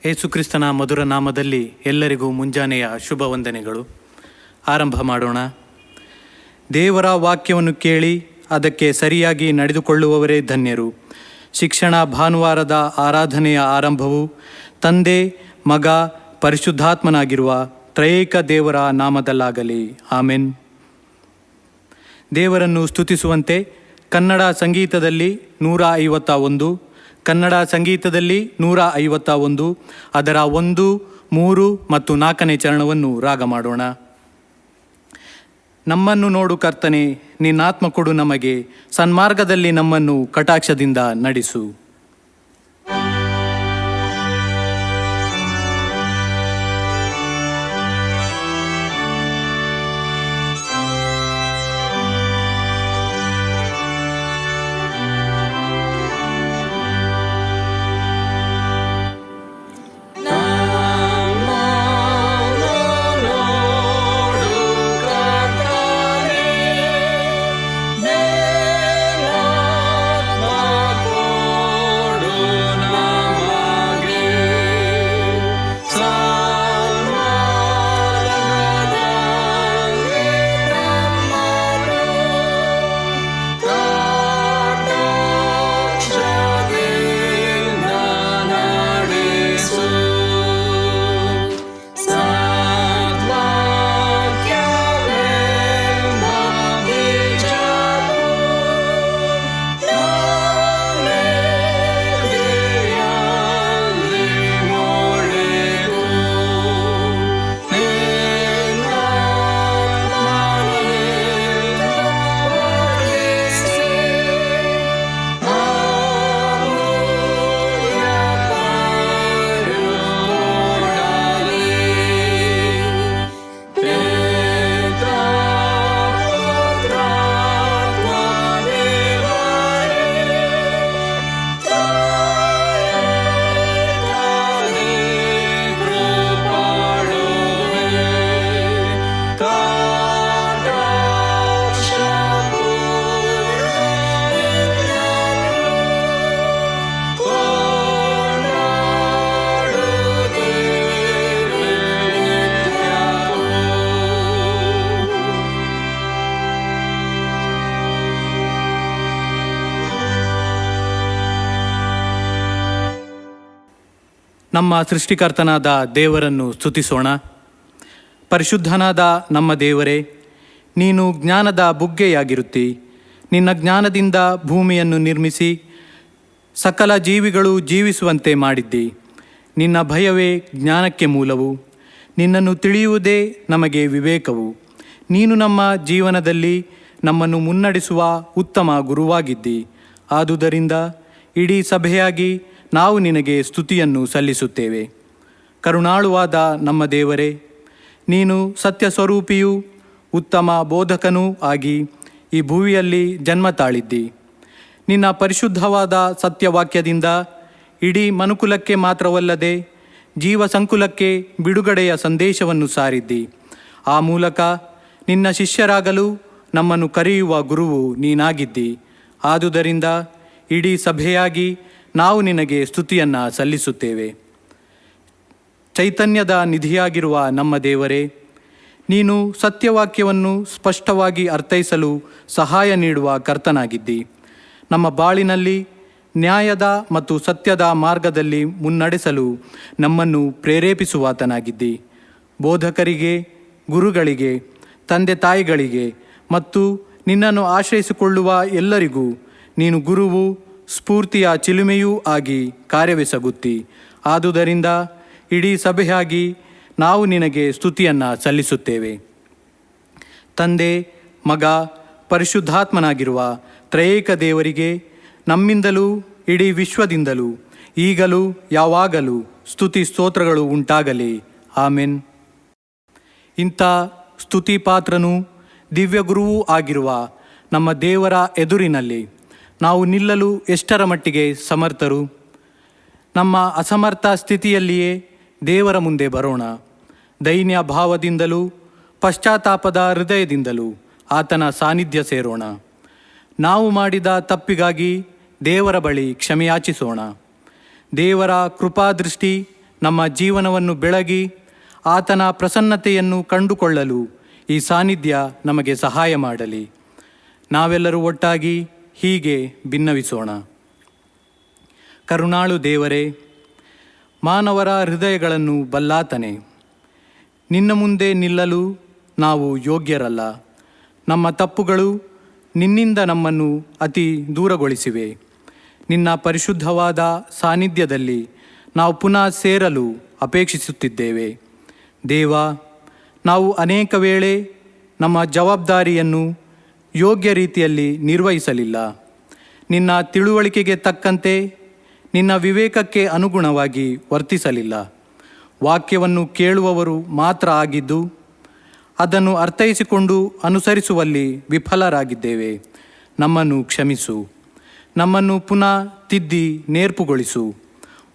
ಯೇಸುಕ್ರಿಸ್ತನ ಮಧುರ ನಾಮದಲ್ಲಿ ಎಲ್ಲರಿಗೂ ಮುಂಜಾನೆಯ ಶುಭ ವಂದನೆಗಳು. ಆರಂಭ ಮಾಡೋಣ. ದೇವರ ವಾಕ್ಯವನ್ನು ಕೇಳಿ ಅದಕ್ಕೆ ಸರಿಯಾಗಿ ನಡೆದುಕೊಳ್ಳುವವರೇ ಧನ್ಯರು. ಶಿಕ್ಷಣ ಭಾನುವಾರದ ಆರಾಧನೆಯ ಆರಂಭವು ತಂದೆ, ಮಗ, ಪರಿಶುದ್ಧಾತ್ಮನಾಗಿರುವ ತ್ರಯೇಕ ದೇವರ ನಾಮದಲ್ಲಾಗಲಿ. ಆಮೆನ್. ದೇವರನ್ನು ಸ್ತುತಿಸುವಂತೆ ಕನ್ನಡ ಸಂಗೀತದಲ್ಲಿ 151, ಕನ್ನಡ ಸಂಗೀತದಲ್ಲಿ 151, ಅದರ 1, 3 ಮತ್ತು 4ನೇ ಚರಣವನ್ನು ರಾಗ ಮಾಡೋಣ. ನಮ್ಮನ್ನು ನೋಡು ಕರ್ತನೆ, ನಿನ್ನಾತ್ಮ ಕೊಡು ನಮಗೆ, ಸನ್ಮಾರ್ಗದಲ್ಲಿ ನಮ್ಮನ್ನು ಕಟಾಕ್ಷದಿಂದ ನಡೆಸು. ನಮ್ಮ ಸೃಷ್ಟಿಕರ್ತನಾದ ದೇವರನ್ನು ಸ್ತುತಿಸೋಣ. ಪರಿಶುದ್ಧನಾದ ನಮ್ಮ ದೇವರೇ, ನೀನು ಜ್ಞಾನದ ಬುಗ್ಗೆಯಾಗಿರುತ್ತಿ. ನಿನ್ನ ಜ್ಞಾನದಿಂದ ಭೂಮಿಯನ್ನು ನಿರ್ಮಿಸಿ ಸಕಲ ಜೀವಿಗಳು ಜೀವಿಸುವಂತೆ ಮಾಡಿದ್ದಿ. ನಿನ್ನ ಭಯವೇ ಜ್ಞಾನಕ್ಕೆ ಮೂಲವು. ನಿನ್ನನ್ನು ತಿಳಿಯುವುದೇ ನಮಗೆ ವಿವೇಕವು. ನೀನು ನಮ್ಮ ಜೀವನದಲ್ಲಿ ನಮ್ಮನ್ನು ಮುನ್ನಡೆಸುವ ಉತ್ತಮ ಗುರುವಾಗಿದ್ದಿ. ಆದುದರಿಂದ ಇಡೀ ಸಭೆಯಾಗಿ ನಾವು ನಿನಗೆ ಸ್ತುತಿಯನ್ನು ಸಲ್ಲಿಸುತ್ತೇವೆ. ಕರುಣಾಳುವಾದ ನಮ್ಮ ದೇವರೇ, ನೀನು ಸತ್ಯ ಸ್ವರೂಪಿಯೂ ಉತ್ತಮ ಬೋಧಕನೂ ಆಗಿ ಈ ಭೂಮಿಯಲ್ಲಿ ಜನ್ಮ ತಾಳಿದ್ದಿ. ನಿನ್ನ ಪರಿಶುದ್ಧವಾದ ಸತ್ಯವಾಕ್ಯದಿಂದ ಇಡೀ ಮನುಕುಲಕ್ಕೆ ಮಾತ್ರವಲ್ಲದೆ ಜೀವ ಸಂಕುಲಕ್ಕೆ ಬಿಡುಗಡೆಯ ಸಂದೇಶವನ್ನು ಸಾರಿದ್ದಿ. ಆ ಮೂಲಕ ನಿನ್ನ ಶಿಷ್ಯರಾಗಲು ನಮ್ಮನ್ನು ಕರೆಯುವ ಗುರುವು ನೀನಾಗಿದ್ದಿ. ಆದುದರಿಂದ ಇಡೀ ಸಭೆಯಾಗಿ ನಾವು ನಿನಗೆ ಸ್ತುತಿಯನ್ನು ಸಲ್ಲಿಸುತ್ತೇವೆ. ಚೈತನ್ಯದ ನಿಧಿಯಾಗಿರುವ ನಮ್ಮ ದೇವರೇ, ನೀನು ಸತ್ಯವಾಕ್ಯವನ್ನು ಸ್ಪಷ್ಟವಾಗಿ ಅರ್ಥೈಸಲು ಸಹಾಯ ನೀಡುವ ಕರ್ತನಾಗಿದ್ದಿ. ನಮ್ಮ ಬಾಳಿನಲ್ಲಿ ನ್ಯಾಯದ ಮತ್ತು ಸತ್ಯದ ಮಾರ್ಗದಲ್ಲಿ ಮುನ್ನಡೆಸಲು ನಮ್ಮನ್ನು ಪ್ರೇರೇಪಿಸುವಾತನಾಗಿದ್ದಿ. ಬೋಧಕರಿಗೆ, ಗುರುಗಳಿಗೆ, ತಂದೆ ತಾಯಿಗಳಿಗೆ ಮತ್ತು ನಿನ್ನನ್ನು ಆಶ್ರಯಿಸಿಕೊಳ್ಳುವ ಎಲ್ಲರಿಗೂ ನೀನು ಗುರುವು, ಸ್ಫೂರ್ತಿಯ ಚಿಲುಮೆಯೂ ಆಗಿ ಕಾರ್ಯವೆಸಗುತ್ತಿ. ಆದುದರಿಂದ ಇಡೀ ಸಭೆಯಾಗಿ ನಾವು ನಿನಗೆ ಸ್ತುತಿಯನ್ನು ಸಲ್ಲಿಸುತ್ತೇವೆ. ತಂದೆ, ಮಗ, ಪರಿಶುದ್ಧಾತ್ಮನಾಗಿರುವ ತ್ರಯೇಕ ದೇವರಿಗೆ ನಮ್ಮಿಂದಲೂ ಇಡೀ ವಿಶ್ವದಿಂದಲೂ ಈಗಲೂ ಯಾವಾಗಲೂ ಸ್ತುತಿ ಸ್ತೋತ್ರಗಳು ಉಂಟಾಗಲಿ. ಆಮೆನ್. ಇಂಥ ಸ್ತುತಿ ಪಾತ್ರನೂ ದಿವ್ಯ ಗುರುವೂ ಆಗಿರುವ ನಮ್ಮ ದೇವರ ಎದುರಿನಲ್ಲಿ ನಾವು ನಿಲ್ಲಲು ಎಷ್ಟರ ಮಟ್ಟಿಗೆ ಸಮರ್ಥರು? ನಮ್ಮ ಅಸಮರ್ಥ ಸ್ಥಿತಿಯಲ್ಲಿಯೇ ದೇವರ ಮುಂದೆ ಬರೋಣ. ದೈನ್ಯ ಭಾವದಿಂದಲೂ ಪಶ್ಚಾತ್ತಾಪದ ಹೃದಯದಿಂದಲೂ ಆತನ ಸಾನ್ನಿಧ್ಯ ಸೇರೋಣ. ನಾವು ಮಾಡಿದ ತಪ್ಪಿಗಾಗಿ ದೇವರ ಬಳಿ ಕ್ಷಮೆಯಾಚಿಸೋಣ. ದೇವರ ಕೃಪಾದೃಷ್ಟಿ ನಮ್ಮ ಜೀವನವನ್ನು ಬೆಳಗಿ ಆತನ ಪ್ರಸನ್ನತೆಯನ್ನು ಕಂಡುಕೊಳ್ಳಲು ಈ ಸಾನ್ನಿಧ್ಯ ನಮಗೆ ಸಹಾಯ ಮಾಡಲಿ. ನಾವೆಲ್ಲರೂ ಒಟ್ಟಾಗಿ ಹೀಗೆ ಭಿನ್ನವಿಸೋಣ. ಕರುಣಾಳು ದೇವರೇ, ಮಾನವರ ಹೃದಯಗಳನ್ನು ಬಲ್ಲಾತನೆ. ನಿನ್ನ ಮುಂದೆ ನಿಲ್ಲಲು ನಾವು ಯೋಗ್ಯರಲ್ಲ. ನಮ್ಮ ತಪ್ಪುಗಳು ನಿನ್ನಿಂದ ನಮ್ಮನ್ನು ಅತಿ ದೂರಗೊಳಿಸಿವೆ. ನಿನ್ನ ಪರಿಶುದ್ಧವಾದ ಸಾನ್ನಿಧ್ಯದಲ್ಲಿ ನಾವು ಪುನಃ ಸೇರಲು ಅಪೇಕ್ಷಿಸುತ್ತಿದ್ದೇವೆ. ದೇವ, ನಾವು ಅನೇಕ ವೇಳೆ ನಮ್ಮ ಜವಾಬ್ದಾರಿಯನ್ನು ಯೋಗ್ಯ ರೀತಿಯಲ್ಲಿ ನಿರ್ವಹಿಸಲಿಲ್ಲ. ನಿನ್ನ ತಿಳುವಳಿಕೆಗೆ ತಕ್ಕಂತೆ, ನಿನ್ನ ವಿವೇಕಕ್ಕೆ ಅನುಗುಣವಾಗಿ ವರ್ತಿಸಲಿಲ್ಲ. ವಾಕ್ಯವನ್ನು ಕೇಳುವವರು ಮಾತ್ರ ಆಗಿದ್ದು ಅದನ್ನು ಅರ್ಥೈಸಿಕೊಂಡು ಅನುಸರಿಸುವಲ್ಲಿ ವಿಫಲರಾಗಿದ್ದೇವೆ. ನಮ್ಮನ್ನು ಕ್ಷಮಿಸು. ನಮ್ಮನ್ನು ಪುನಃ ತಿದ್ದಿ ನೇರ್ಪುಗೊಳಿಸು.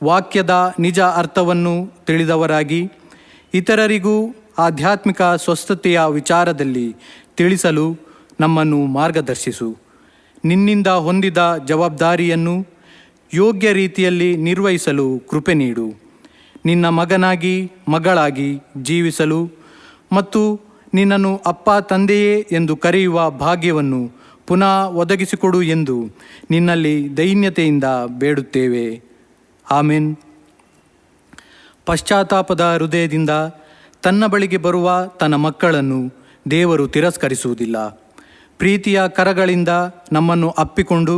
ವಾಕ್ಯದ ನಿಜ ಅರ್ಥವನ್ನು ತಿಳಿದವರಾಗಿ ಇತರರಿಗೂ ಆಧ್ಯಾತ್ಮಿಕ ಸ್ವಸ್ಥತೆಯ ವಿಚಾರದಲ್ಲಿ ತಿಳಿಸಲು ನಮ್ಮನ್ನು ಮಾರ್ಗದರ್ಶಿಸು. ನಿನ್ನಿಂದ ಹೊಂದಿದ ಜವಾಬ್ದಾರಿಯನ್ನು ಯೋಗ್ಯ ರೀತಿಯಲ್ಲಿ ನಿರ್ವಹಿಸಲು ಕೃಪೆ ನೀಡು. ನಿನ್ನ ಮಗನಾಗಿ ಮಗಳಾಗಿ ಜೀವಿಸಲು ಮತ್ತು ನಿನ್ನನ್ನು ಅಪ್ಪ ತಂದೆಯೇ ಎಂದು ಕರೆಯುವ ಭಾಗ್ಯವನ್ನು ಪುನಃ ಒದಗಿಸಿಕೊಡು ಎಂದು ನಿನ್ನಲ್ಲಿ ದೈನ್ಯತೆಯಿಂದ ಬೇಡುತ್ತೇವೆ. ಆಮೆನ್. ಪಶ್ಚಾತ್ತಾಪದ ಹೃದಯದಿಂದ ತನ್ನ ಬಳಿಗೆ ಬರುವ ತನ್ನ ಮಕ್ಕಳನ್ನು ದೇವರು ತಿರಸ್ಕರಿಸುವುದಿಲ್ಲ. ಪ್ರೀತಿಯ ಕರಗಳಿಂದ ನಮ್ಮನ್ನು ಅಪ್ಪಿಕೊಂಡು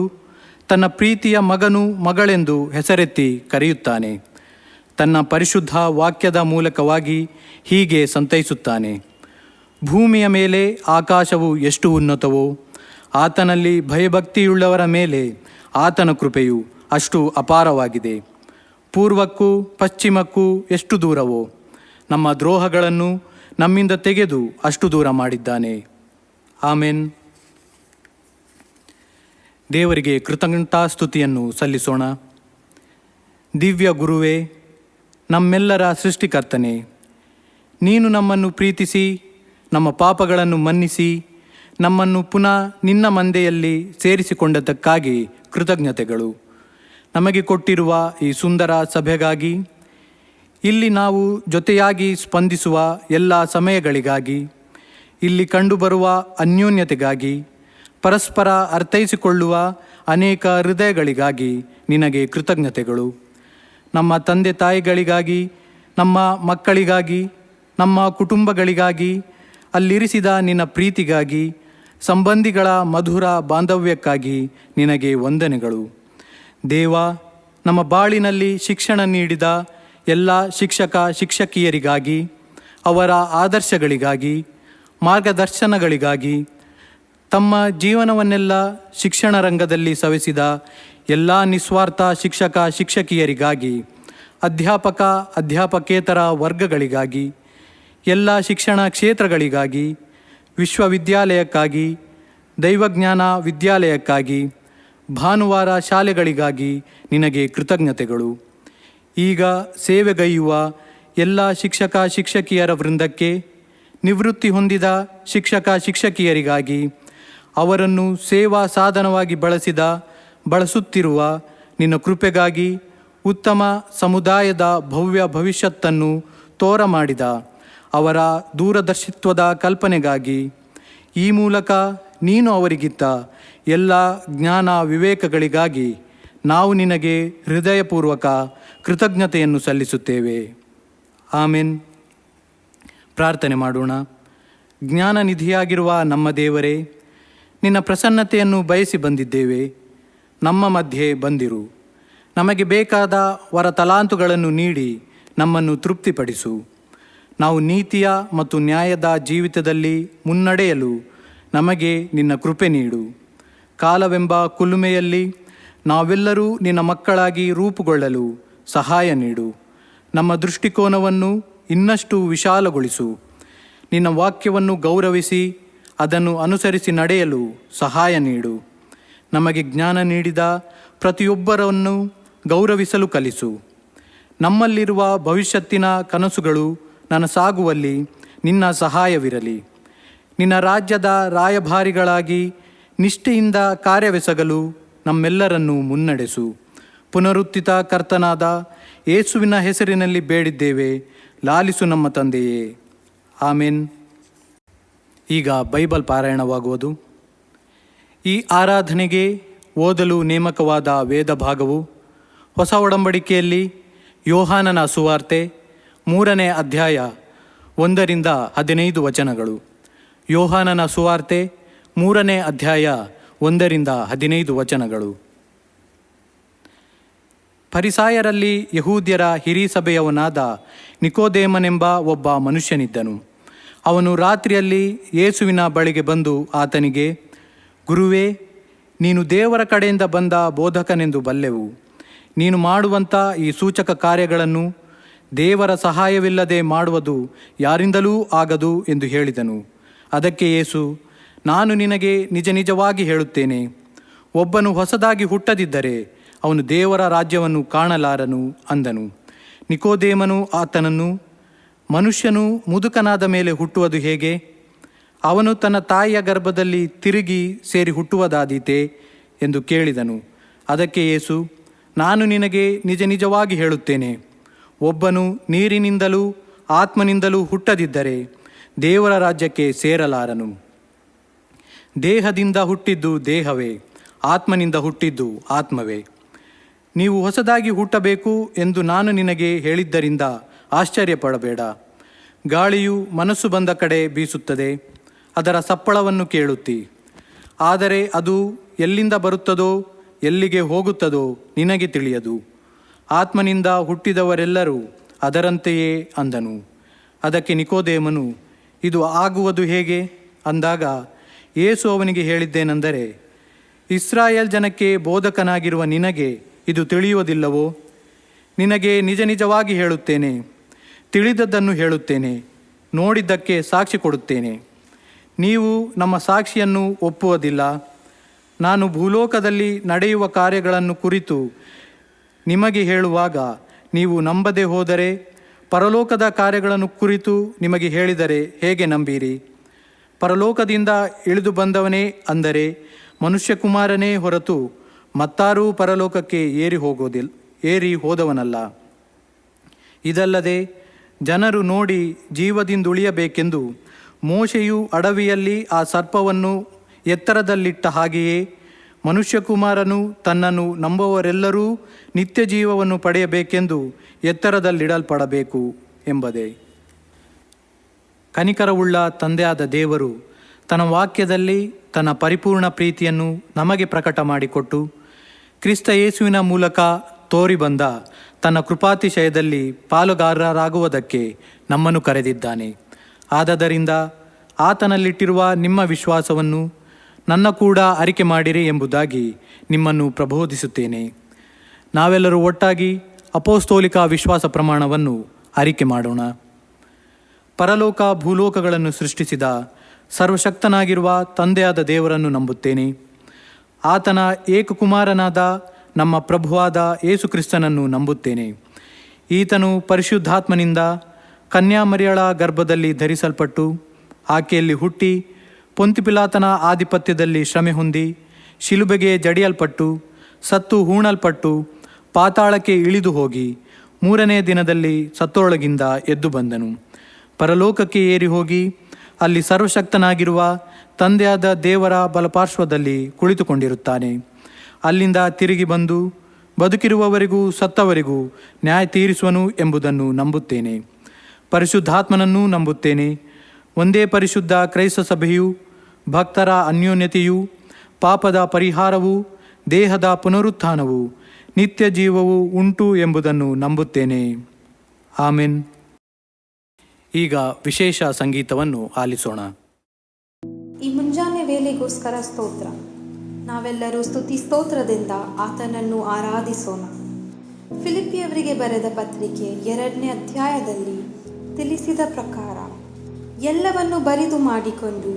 ತನ್ನ ಪ್ರೀತಿಯ ಮಗನು ಮಗಳೆಂದು ಹೆಸರೆತ್ತಿ ಕರೆಯುತ್ತಾನೆ. ತನ್ನ ಪರಿಶುದ್ಧ ವಾಕ್ಯದ ಮೂಲಕವಾಗಿ ಹೀಗೆ ಸಂತೈಸುತ್ತಾನೆ: ಭೂಮಿಯ ಮೇಲೆ ಆಕಾಶವು ಎಷ್ಟು ಉನ್ನತವೋ, ಆತನಲ್ಲಿ ಭಯಭಕ್ತಿಯುಳ್ಳವರ ಮೇಲೆ ಆತನ ಕೃಪೆಯು ಅಷ್ಟು ಅಪಾರವಾಗಿದೆ. ಪೂರ್ವಕ್ಕೂ ಪಶ್ಚಿಮಕ್ಕೂ ಎಷ್ಟು ದೂರವೋ, ನಮ್ಮ ದ್ರೋಹಗಳನ್ನು ನಮ್ಮಿಂದ ತೆಗೆದು ಅಷ್ಟು ದೂರ ಮಾಡಿದ್ದಾನೆ. ಆಮೆನ್. ದೇವರಿಗೆ ಕೃತಜ್ಞತಾಸ್ತುತಿಯನ್ನು ಸಲ್ಲಿಸೋಣ. ದಿವ್ಯ ಗುರುವೇ, ನಮ್ಮೆಲ್ಲರ ಸೃಷ್ಟಿಕರ್ತನೆ, ನೀನು ನಮ್ಮನ್ನು ಪ್ರೀತಿಸಿ ನಮ್ಮ ಪಾಪಗಳನ್ನು ಮನ್ನಿಸಿ ನಮ್ಮನ್ನು ಪುನಃ ನಿನ್ನ ಮಂದೆಯಲ್ಲಿ ಸೇರಿಸಿಕೊಂಡದ್ದಕ್ಕಾಗಿ ಕೃತಜ್ಞತೆಗಳು. ನಮಗೆ ಕೊಟ್ಟಿರುವ ಈ ಸುಂದರ ಸಭೆಗಾಗಿ, ಇಲ್ಲಿ ನಾವು ಜೊತೆಯಾಗಿ ಸ್ಪಂದಿಸುವ ಎಲ್ಲ ಸಮಯಗಳಿಗಾಗಿ, ಇಲ್ಲಿ ಕಂಡುಬರುವ ಅನ್ಯೋನ್ಯತೆಗಾಗಿ, ಪರಸ್ಪರ ಅರ್ಥೈಸಿಕೊಳ್ಳುವ ಅನೇಕ ಹೃದಯಗಳಿಗಾಗಿ ನಿನಗೆ ಕೃತಜ್ಞತೆಗಳು. ನಮ್ಮ ತಂದೆ ತಾಯಿಗಳಿಗಾಗಿ, ನಮ್ಮ ಮಕ್ಕಳಿಗಾಗಿ, ನಮ್ಮ ಕುಟುಂಬಗಳಿಗಾಗಿ, ಅಲ್ಲಿರಿಸಿದ ನಿನ್ನ ಪ್ರೀತಿಗಾಗಿ, ಸಂಬಂಧಿಗಳ ಮಧುರ ಬಾಂಧವ್ಯಕ್ಕಾಗಿ ನಿನಗೆ ವಂದನೆಗಳು. ದೇವ, ನಮ್ಮ ಬಾಳಿನಲ್ಲಿ ಶಿಕ್ಷಣ ನೀಡಿದ ಎಲ್ಲ ಶಿಕ್ಷಕ ಶಿಕ್ಷಕಿಯರಿಗಾಗಿ, ಅವರ ಆದರ್ಶಗಳಿಗಾಗಿ, ಮಾರ್ಗದರ್ಶನಗಳಿಗಾಗಿ, ತಮ್ಮ ಜೀವನವನ್ನೆಲ್ಲ ಶಿಕ್ಷಣ ರಂಗದಲ್ಲಿ ಸವೆಸಿದ ಎಲ್ಲ ನಿಸ್ವಾರ್ಥ ಶಿಕ್ಷಕ ಶಿಕ್ಷಕಿಯರಿಗಾಗಿ, ಅಧ್ಯಾಪಕ ಅಧ್ಯಾಪಕೇತರ ವರ್ಗಗಳಿಗಾಗಿ, ಎಲ್ಲ ಶಿಕ್ಷಣ ಕ್ಷೇತ್ರಗಳಿಗಾಗಿ, ವಿಶ್ವವಿದ್ಯಾಲಯಕ್ಕಾಗಿ, ದೈವಜ್ಞಾನ ವಿದ್ಯಾಲಯಕ್ಕಾಗಿ, ಭಾನುವಾರ ಶಾಲೆಗಳಿಗಾಗಿ ನಿನಗೆ ಕೃತಜ್ಞತೆಗಳು. ಈಗ ಸೇವೆಗೈಯುವ ಎಲ್ಲ ಶಿಕ್ಷಕ ಶಿಕ್ಷಕಿಯರ ವೃಂದಕ್ಕೆ, ನಿವೃತ್ತಿ ಹೊಂದಿದ ಶಿಕ್ಷಕ ಶಿಕ್ಷಕಿಯರಿಗಾಗಿ, ಅವರನ್ನು ಸೇವಾ ಸಾಧನವಾಗಿ ಬಳಸುತ್ತಿರುವ ನಿನ್ನ ಕೃಪೆಗಾಗಿ, ಉತ್ತಮ ಸಮುದಾಯದ ಭವ್ಯ ಭವಿಷ್ಯತ್ತನ್ನು ತೋರ ಮಾಡಿದ ಅವರ ದೂರದರ್ಶಿತ್ವದ ಕಲ್ಪನೆಗಾಗಿ, ಈ ಮೂಲಕ ನೀನು ಅವರಿಗಿತ್ತ ಎಲ್ಲ ಜ್ಞಾನ ವಿವೇಕಗಳಿಗಾಗಿ ನಾವು ನಿನಗೆ ಹೃದಯಪೂರ್ವಕ ಕೃತಜ್ಞತೆಯನ್ನು ಸಲ್ಲಿಸುತ್ತೇವೆ. ಆಮೆನ್. ಪ್ರಾರ್ಥನೆ ಮಾಡೋಣ. ಜ್ಞಾನನಿಧಿಯಾಗಿರುವ ನಮ್ಮ ದೇವರೇ, ನಿನ್ನ ಪ್ರಸನ್ನತೆಯನ್ನು ಬಯಸಿ ಬಂದಿದ್ದೇವೆ. ನಮ್ಮ ಮಧ್ಯೆ ಬಂದಿರು. ನಮಗೆ ಬೇಕಾದ ವರ ತಲಾಂತುಗಳನ್ನು ನೀಡಿ ನಮ್ಮನ್ನು ತೃಪ್ತಿಪಡಿಸು. ನಾವು ನೀತಿಯ ಮತ್ತು ನ್ಯಾಯದ ಜೀವಿತದಲ್ಲಿ ಮುನ್ನಡೆಯಲು ನಮಗೆ ನಿನ್ನ ಕೃಪೆ ನೀಡು. ಕಾಲವೆಂಬ ಕುಲುಮೆಯಲ್ಲಿ ನಾವೆಲ್ಲರೂ ನಿನ್ನ ಮಕ್ಕಳಾಗಿ ರೂಪುಗೊಳ್ಳಲು ಸಹಾಯ ನೀಡು. ನಮ್ಮ ದೃಷ್ಟಿಕೋನವನ್ನು ಇನ್ನಷ್ಟು ವಿಶಾಲಗೊಳಿಸು. ನಿನ್ನ ವಾಕ್ಯವನ್ನು ಗೌರವಿಸಿ ಅದನ್ನು ಅನುಸರಿಸಿ ನಡೆಯಲು ಸಹಾಯ ನೀಡು. ನಮಗೆ ಜ್ಞಾನ ನೀಡಿದ ಪ್ರತಿಯೊಬ್ಬರನ್ನು ಗೌರವಿಸಲು ಕಲಿಸು. ನಮ್ಮಲ್ಲಿರುವ ಭವಿಷ್ಯತ್ತಿನ ಕನಸುಗಳು ನನಸಾಗುವಲ್ಲಿ ನಿನ್ನ ಸಹಾಯವಿರಲಿ. ನಿನ್ನ ರಾಜ್ಯದ ರಾಯಭಾರಿಗಳಾಗಿ ನಿಷ್ಠೆಯಿಂದ ಕಾರ್ಯವೆಸಗಲು ನಮ್ಮೆಲ್ಲರನ್ನು ಮುನ್ನಡೆಸು. ಪುನರುತ್ಥಿತ ಕರ್ತನಾದ ಯೇಸುವಿನ ಹೆಸರಿನಲ್ಲಿ ಬೇಡಿದ್ದೇವೆ, ಲಾಲಿಸು ನಮ್ಮ ತಂದೆಯೇ. ಆಮೆನ್. ಈಗ ಬೈಬಲ್ ಪಾರಾಯಣವಾಗುವುದು. ಈ ಆರಾಧನೆಗೆ ಓದಲು ನೇಮಕವಾದ ವೇದ ಭಾಗವು ಹೊಸ ಒಡಂಬಡಿಕೆಯಲ್ಲಿ ಯೋಹಾನನ ಸುವಾರ್ತೆ 3ನೇ ಅಧ್ಯಾಯ 1-15 ವಚನಗಳು. ಯೋಹಾನನ ಸುವಾರ್ತೆ 3ನೇ ಅಧ್ಯಾಯ 1-15 ವಚನಗಳು. ಫರಿಸಾಯರಲ್ಲಿ ಯಹೂದ್ಯರ ಹಿರೀಸಭೆಯವನಾದ ನಿಕೋದೇಮನೆಂಬ ಒಬ್ಬ ಮನುಷ್ಯನಿದ್ದನು. ಅವನು ರಾತ್ರಿಯಲ್ಲಿ ಯೇಸುವಿನ ಬಳಿಗೆ ಬಂದು ಆತನಿಗೆ, ಗುರುವೇ, ನೀನು ದೇವರ ಕಡೆಯಿಂದ ಬಂದ ಬೋಧಕನೆಂದು ಬಲ್ಲೆವು. ನೀನು ಮಾಡುವಂಥ ಈ ಸೂಚಕ ಕಾರ್ಯಗಳನ್ನು ದೇವರ ಸಹಾಯವಿಲ್ಲದೆ ಮಾಡುವುದು ಯಾರಿಂದಲೂ ಆಗದು ಎಂದು ಹೇಳಿದನು. ಅದಕ್ಕೆ ಯೇಸು, ನಾನು ನಿನಗೆ ನಿಜ ನಿಜವಾಗಿ ಹೇಳುತ್ತೇನೆ, ಒಬ್ಬನು ಹೊಸದಾಗಿ ಹುಟ್ಟದಿದ್ದರೆ ಅವನು ದೇವರ ರಾಜ್ಯವನ್ನು ಕಾಣಲಾರನು ಅಂದನು. ನಿಕೋದೇಮನು ಆತನನ್ನು, ಮನುಷ್ಯನು ಮುದುಕನಾದ ಮೇಲೆ ಹುಟ್ಟುವುದು ಹೇಗೆ? ಅವನು ತನ್ನ ತಾಯಿಯ ಗರ್ಭದಲ್ಲಿ ತಿರುಗಿ ಸೇರಿ ಹುಟ್ಟುವುದಾದೀತೆ ಎಂದು ಕೇಳಿದನು. ಅದಕ್ಕೆ ಯೇಸು, ನಾನು ನಿನಗೆ ನಿಜ ನಿಜವಾಗಿ ಹೇಳುತ್ತೇನೆ, ಒಬ್ಬನು ನೀರಿನಿಂದಲೂ ಆತ್ಮನಿಂದಲೂ ಹುಟ್ಟದಿದ್ದರೆ ದೇವರ ರಾಜ್ಯಕ್ಕೆ ಸೇರಲಾರನು. ದೇಹದಿಂದ ಹುಟ್ಟಿದ್ದು ದೇಹವೇ, ಆತ್ಮನಿಂದ ಹುಟ್ಟಿದ್ದು ಆತ್ಮವೇ. ನೀವು ಹೊಸದಾಗಿ ಹುಟ್ಟಬೇಕು ಎಂದು ನಾನು ನಿನಗೆ ಹೇಳಿದ್ದರಿಂದ ಆಶ್ಚರ್ಯಪಡಬೇಡ. ಗಾಳಿಯು ಮನಸ್ಸು ಬಂದ ಕಡೆ ಬೀಸುತ್ತದೆ, ಅದರ ಸಪ್ಪಳವನ್ನು ಕೇಳುತ್ತಿ, ಆದರೆ ಅದು ಎಲ್ಲಿಂದ ಬರುತ್ತದೋ ಎಲ್ಲಿಗೆ ಹೋಗುತ್ತದೋ ನಿನಗೆ ತಿಳಿಯದು. ಆತ್ಮನಿಂದ ಹುಟ್ಟಿದವರೆಲ್ಲರೂ ಅದರಂತೆಯೇ ಅಂದನು. ಅದಕ್ಕೆ ನಿಕೋದೇಮನು, ಇದು ಆಗುವುದು ಹೇಗೆ ಅಂದಾಗ ಯೇಸು ಅವನಿಗೆ ಹೇಳಿದ್ದೇನೆಂದರೆ, ಇಸ್ರಾಯೇಲ್ ಜನಕ್ಕೆ ಬೋಧಕನಾಗಿರುವ ನಿನಗೆ ಇದು ತಿಳಿಯುವುದಿಲ್ಲವೋ? ನಿನಗೆ ನಿಜ ನಿಜವಾಗಿ ಹೇಳುತ್ತೇನೆ, ತಿಳಿದದ್ದನ್ನು ಹೇಳುತ್ತೇನೆ, ನೋಡಿದ್ದಕ್ಕೆ ಸಾಕ್ಷಿ ಕೊಡುತ್ತೇನೆ. ನೀವು ನಮ್ಮ ಸಾಕ್ಷಿಯನ್ನು ಒಪ್ಪುವುದಿಲ್ಲ. ನಾನು ಭೂಲೋಕದಲ್ಲಿ ನಡೆಯುವ ಕಾರ್ಯಗಳನ್ನು ಕುರಿತು ನಿಮಗೆ ಹೇಳುವಾಗ ನೀವು ನಂಬದೆ ಹೋದರೆ, ಪರಲೋಕದ ಕಾರ್ಯಗಳನ್ನು ಕುರಿತು ನಿಮಗೆ ಹೇಳಿದರೆ ಹೇಗೆ ನಂಬೀರಿ? ಪರಲೋಕದಿಂದ ಇಳಿದು ಬಂದವನೇ ಅಂದರೆ ಮನುಷ್ಯಕುಮಾರನೇ ಹೊರತು ಮತ್ತಾರೂ ಪರಲೋಕಕ್ಕೆ ಏರಿ ಹೋದವನಲ್ಲ. ಇದಲ್ಲದೆ ಜನರು ನೋಡಿ ಜೀವದಿಂದುಳಿಯಬೇಕೆಂದು ಮೋಶೆಯು ಅಡವಿಯಲ್ಲಿ ಆ ಸರ್ಪವನ್ನು ಎತ್ತರದಲ್ಲಿಟ್ಟ ಹಾಗೆಯೇ ಮನುಷ್ಯಕುಮಾರನು ತನ್ನನ್ನು ನಂಬುವವರೆಲ್ಲರೂ ನಿತ್ಯ ಜೀವವನ್ನು ಪಡೆಯಬೇಕೆಂದು ಎತ್ತರದಲ್ಲಿಡಲ್ಪಡಬೇಕು ಎಂಬುದೇ. ಕನಿಕರವುಳ್ಳ ತಂದೆಯಾದ ದೇವರು ತನ್ನ ವಾಕ್ಯದಲ್ಲಿ ತನ್ನ ಪರಿಪೂರ್ಣ ಪ್ರೀತಿಯನ್ನು ನಮಗೆ ಪ್ರಕಟ ಮಾಡಿಕೊಟ್ಟು ಕ್ರಿಸ್ತ ಯೇಸುವಿನ ಮೂಲಕ ತೋರಿ ಬಂದ ತನ್ನ ಕೃಪಾತಿಶಯದಲ್ಲಿ ಪಾಲುಗಾರರಾಗುವುದಕ್ಕೆ ನಮ್ಮನ್ನು ಕರೆದಿದ್ದಾನೆ. ಆದದರಿಂದ ಆತನಲ್ಲಿಟ್ಟಿರುವ ನಿಮ್ಮ ವಿಶ್ವಾಸವನ್ನು ನನ್ನ ಕೂಡ ಅರಿಕೆ ಮಾಡಿರಿ ಎಂಬುದಾಗಿ ನಿಮ್ಮನ್ನು ಪ್ರಬೋಧಿಸುತ್ತೇನೆ. ನಾವೆಲ್ಲರೂ ಒಟ್ಟಾಗಿ ಅಪೋಸ್ತೋಲಿಕ ವಿಶ್ವಾಸ ಪ್ರಮಾಣವನ್ನು ಅರಿಕೆ ಮಾಡೋಣ. ಪರಲೋಕ ಭೂಲೋಕಗಳನ್ನು ಸೃಷ್ಟಿಸಿದ ಸರ್ವಶಕ್ತನಾಗಿರುವ ತಂದೆಯಾದ ದೇವರನ್ನು ನಂಬುತ್ತೇನೆ. ಆತನ ಏಕಕುಮಾರನಾದ ನಮ್ಮ ಪ್ರಭುವಾದ ಯೇಸು ಕ್ರಿಸ್ತನನ್ನು ನಂಬುತ್ತೇನೆ. ಈತನು ಪರಿಶುದ್ಧಾತ್ಮನಿಂದ ಕನ್ಯಾಮರಿಯಳ ಗರ್ಭದಲ್ಲಿ ಧರಿಸಲ್ಪಟ್ಟು ಆಕೆಯಲ್ಲಿ ಹುಟ್ಟಿ ಪೊಂತಿಪಿಲಾತನ ಆಧಿಪತ್ಯದಲ್ಲಿ ಶ್ರಮೆ ಹೊಂದಿ ಶಿಲುಬೆಗೆ ಜಡಿಯಲ್ಪಟ್ಟು ಸತ್ತು ಹೂಣಲ್ಪಟ್ಟು ಪಾತಾಳಕ್ಕೆ ಇಳಿದು ಹೋಗಿ 3ನೇ ದಿನದಲ್ಲಿ ಸತ್ತೊಳಗಿಂದ ಎದ್ದು ಬಂದನು. ಪರಲೋಕಕ್ಕೆ ಏರಿ ಹೋಗಿ ಅಲ್ಲಿ ಸರ್ವಶಕ್ತನಾಗಿರುವ ತಂದೆಯಾದ ದೇವರ ಬಲಪಾರ್ಶ್ವದಲ್ಲಿ ಕುಳಿತುಕೊಂಡಿರುತ್ತಾನೆ. ಅಲ್ಲಿಂದ ತಿರುಗಿ ಬಂದು ಬದುಕಿರುವವರಿಗೂ ಸತ್ತವರಿಗೂ ನ್ಯಾಯ ತೀರಿಸುವನು ಎಂಬುದನ್ನು ನಂಬುತ್ತೇನೆ. ಪರಿಶುದ್ಧಾತ್ಮನನ್ನೂ ನಂಬುತ್ತೇನೆ. ಒಂದೇ ಪರಿಶುದ್ಧ ಕ್ರೈಸ್ತ ಸಭೆಯು, ಭಕ್ತರ ಅನ್ಯೋನ್ಯತೆಯು, ಪಾಪದ ಪರಿಹಾರವು, ದೇಹದ ಪುನರುತ್ಥಾನವು, ನಿತ್ಯ ಜೀವವು ಉಂಟು ಎಂಬುದನ್ನು ನಂಬುತ್ತೇನೆ. ಆಮೆನ್. ಈಗ ವಿಶೇಷ ಸಂಗೀತವನ್ನು ಆಲಿಸೋಣ. ಈ ಮುಂಜಾನೆ ವೇಳೆಗೋಸ್ಕರ ಸ್ತೋತ್ರ. ನಾವೆಲ್ಲರೂ ಸ್ತುತಿ ಸ್ತೋತ್ರದಿಂದ ಆತನನ್ನು ಆರಾಧಿಸೋಣ. ಫಿಲಿಪ್ಪಿಯವರಿಗೆ ಬರೆದ ಪತ್ರಿಕೆ 2ನೇ ಅಧ್ಯಾಯದಲ್ಲಿ ತಿಳಿಸಿದ ಪ್ರಕಾರ ಎಲ್ಲವನ್ನು ಬರಿದು ಮಾಡಿಕೊಂಡು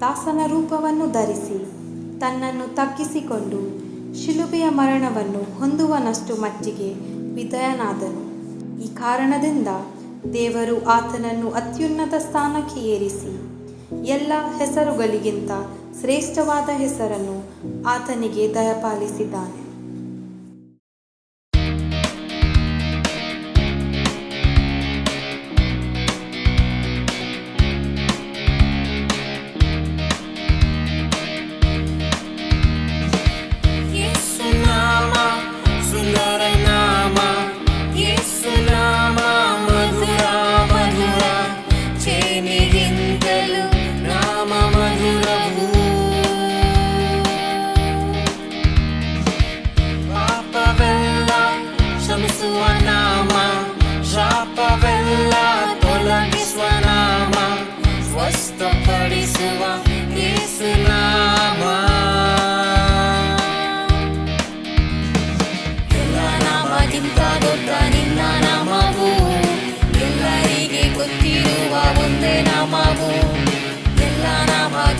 ದಾಸನ ರೂಪವನ್ನು ಧರಿಸಿ ತನ್ನನ್ನು ತಗ್ಗಿಸಿಕೊಂಡು ಶಿಲುಬೆಯ ಮರಣವನ್ನು ಹೊಂದುವನಷ್ಟು ಮಟ್ಟಿಗೆ ವಿಧೇಯನಾದನು. ಈ ಕಾರಣದಿಂದ ದೇವರು ಆತನನ್ನು ಅತ್ಯುನ್ನತ ಸ್ಥಾನಕ್ಕೆ ಏರಿಸಿ ಎಲ್ಲ ಹೆಸರುಗಳಿಗಿಂತ ಶ್ರೇಷ್ಠವಾದ ಹೆಸರನ್ನು ಆತನಿಗೆ ದಯಪಾಲಿಸಿದ್ದಾನೆ.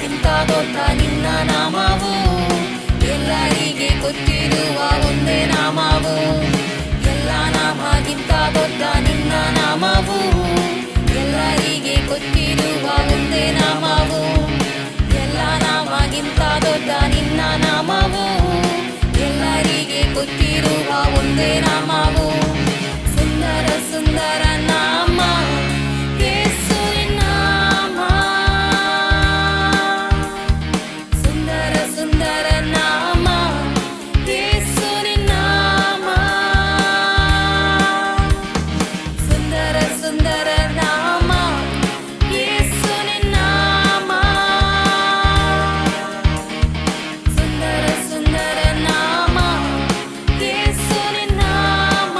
ನಾಮಗಿಂತ ದೊಡ್ಡ ನಿನ್ನ ನಾಮವು, ಎಲ್ಲರಿಗೆ ಗೊತ್ತಿರುವ ಒಂದೇ ನಾಮವು. ಎಲ್ಲ ನಾಮಗಿಂತ ದೊಡ್ಡ ನಿನ್ನ ನಾಮವು, ಎಲ್ಲರಿಗೆ ಗೊತ್ತಿರುವ ಒಂದೇ ನಾಮವು. ಎಲ್ಲ ನಾಮಗಿಂತ ದೊಡ್ಡ ನಿನ್ನ ನಾಮವು, ಎಲ್ಲರಿಗೆ ಗೊತ್ತಿರುವ ಒಂದೇ ನಾಮವು. ಸುಂದರ ಸುಂದರ ನಾಮ ಯೇಸುವಿನ ನಾಮ, ಸುಂದರ ಸುಂದರ ನಾಮ ಯೇಸುವಿನ ನಾಮ, ಸುಂದರ ಸುಂದರ ನಾಮ ಯೇಸುವಿನ ನಾಮ, ಸುಂದರ ಸುಂದರ ನಾಮ ಯೇಸುವಿನ ನಾಮ.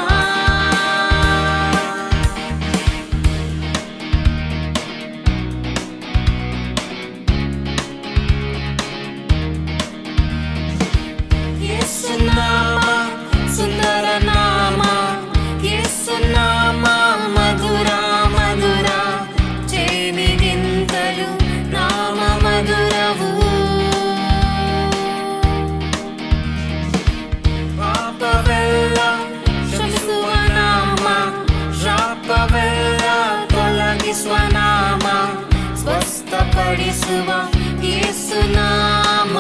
ಯೇಸು ನಾಮ ಸುಂದರ ನಾಮ, ಯೇಸು ನಾಮ ಮಧುರ ಮಧುರ, ಜೇನಿಗಿಂತಲೂ ನಾಮ ಮಧುರವು. ಪಾಪವೆಲ್ಲ ಕ್ಷಮಿಸುವ ನಾಮ, ಶಾಪವೆಲ್ಲ ತೊಲಗಿಸುವ ನಾಮ, ಸ್ವಸ್ಥಪಡಿಸುವ ಯೇಸು ನಾಮ.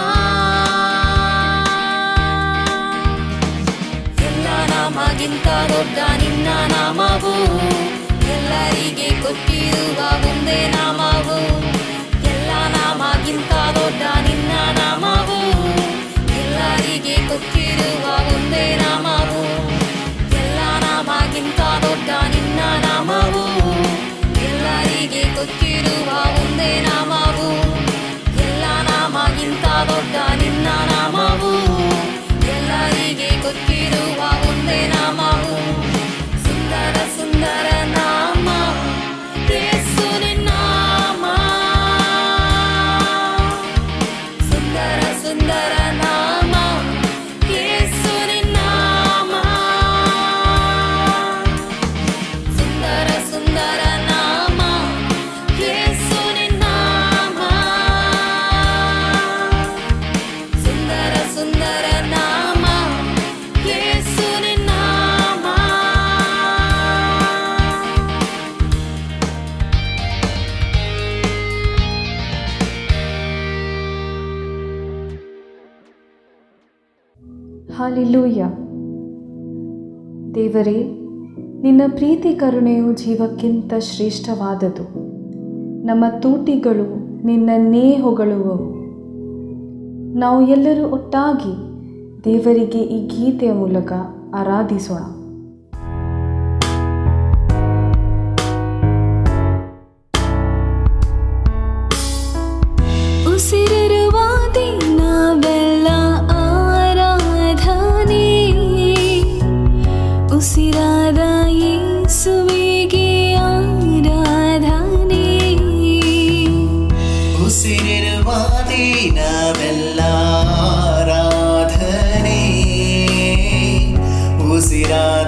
ಎಲ್ಲ ನಾಮಗಿಂತ ದೊಡ್ಡ ನಿನ್ನ ನಾಮವು, ಎಲ್ಲರಿಗೆ ಗೊತ್ತಿರುವ ಒಂದೇ ನಾಮವು. ಎಲ್ಲ ನಾಮಗಿಂತ ದೊಡ್ಡ ನಿನ್ನ ನಾಮವು, ಎಲ್ಲರಿಗೆ ಗೊತ್ತಿರುವ ಒಂದೇ ನಾಮವು. ಎಲ್ಲ ನಾಮಗಿಂತ ದೊಡ್ಡ ನಿನ್ನ ನಾಮವು, ಎಲ್ಲರಿಗೆ ಗೊತ್ತಿರುವ ಒಂದೇ ನಾಮವು. ಎಲ್ಲ ನಾಮಗಿಂತ ದೊಡ್ಡ ನಿನ್ನ ನಾಮವು, ಎಲ್ಲರಿಗೆ ಗೊತ್ತಿರುವ ಒಂದೇ ನಾಮವು. ಸುಂದರ ಸುಂದರ ನಾಮ ಯೇಸುವಿನ ನಾಮ, ಸುಂದರ ಸುಂದರ ನಾಮ ಯೇಸುವಿನ ನಾಮ, ಸುಂದರ ಸುಂದರ ನಾಮ ಯೇಸುವಿನ ನಾಮ, ಸುಂದರ ಸುಂದರ ನಾಮ ಯೇಸುವಿನ ನಾಮ. ಹಾಲೆಲೂಯ. ದೇವರೇ, ನಿನ್ನ ಪ್ರೀತಿ ಕರುಣೆಯು ಜೀವಕ್ಕಿಂತ ಶ್ರೇಷ್ಠವಾದದು. ನಮ್ಮ ತೂಟಿಗಳು ನಿನ್ನನ್ನೇ ಹೊಗಳುವವು. ನಾವು ಎಲ್ಲರೂ ಒಟ್ಟಾಗಿ ದೇವರಿಗೆ ಈ ಗೀತೆಯ ಮೂಲಕ ಆರಾಧಿಸೋಣ. ಉಸಿರಿರುವ ದಿನವೆಲ್ಲ ಆರಾಧನೆ, ಉಸಿರಾದ ಯೇಸುವಿಗೆ ಆರಾಧನೆ. ಉಸಿರಿರುವ ದಿನವೆಲ್ಲ ಆರಾಧನೆ, ಉಸಿರಾದ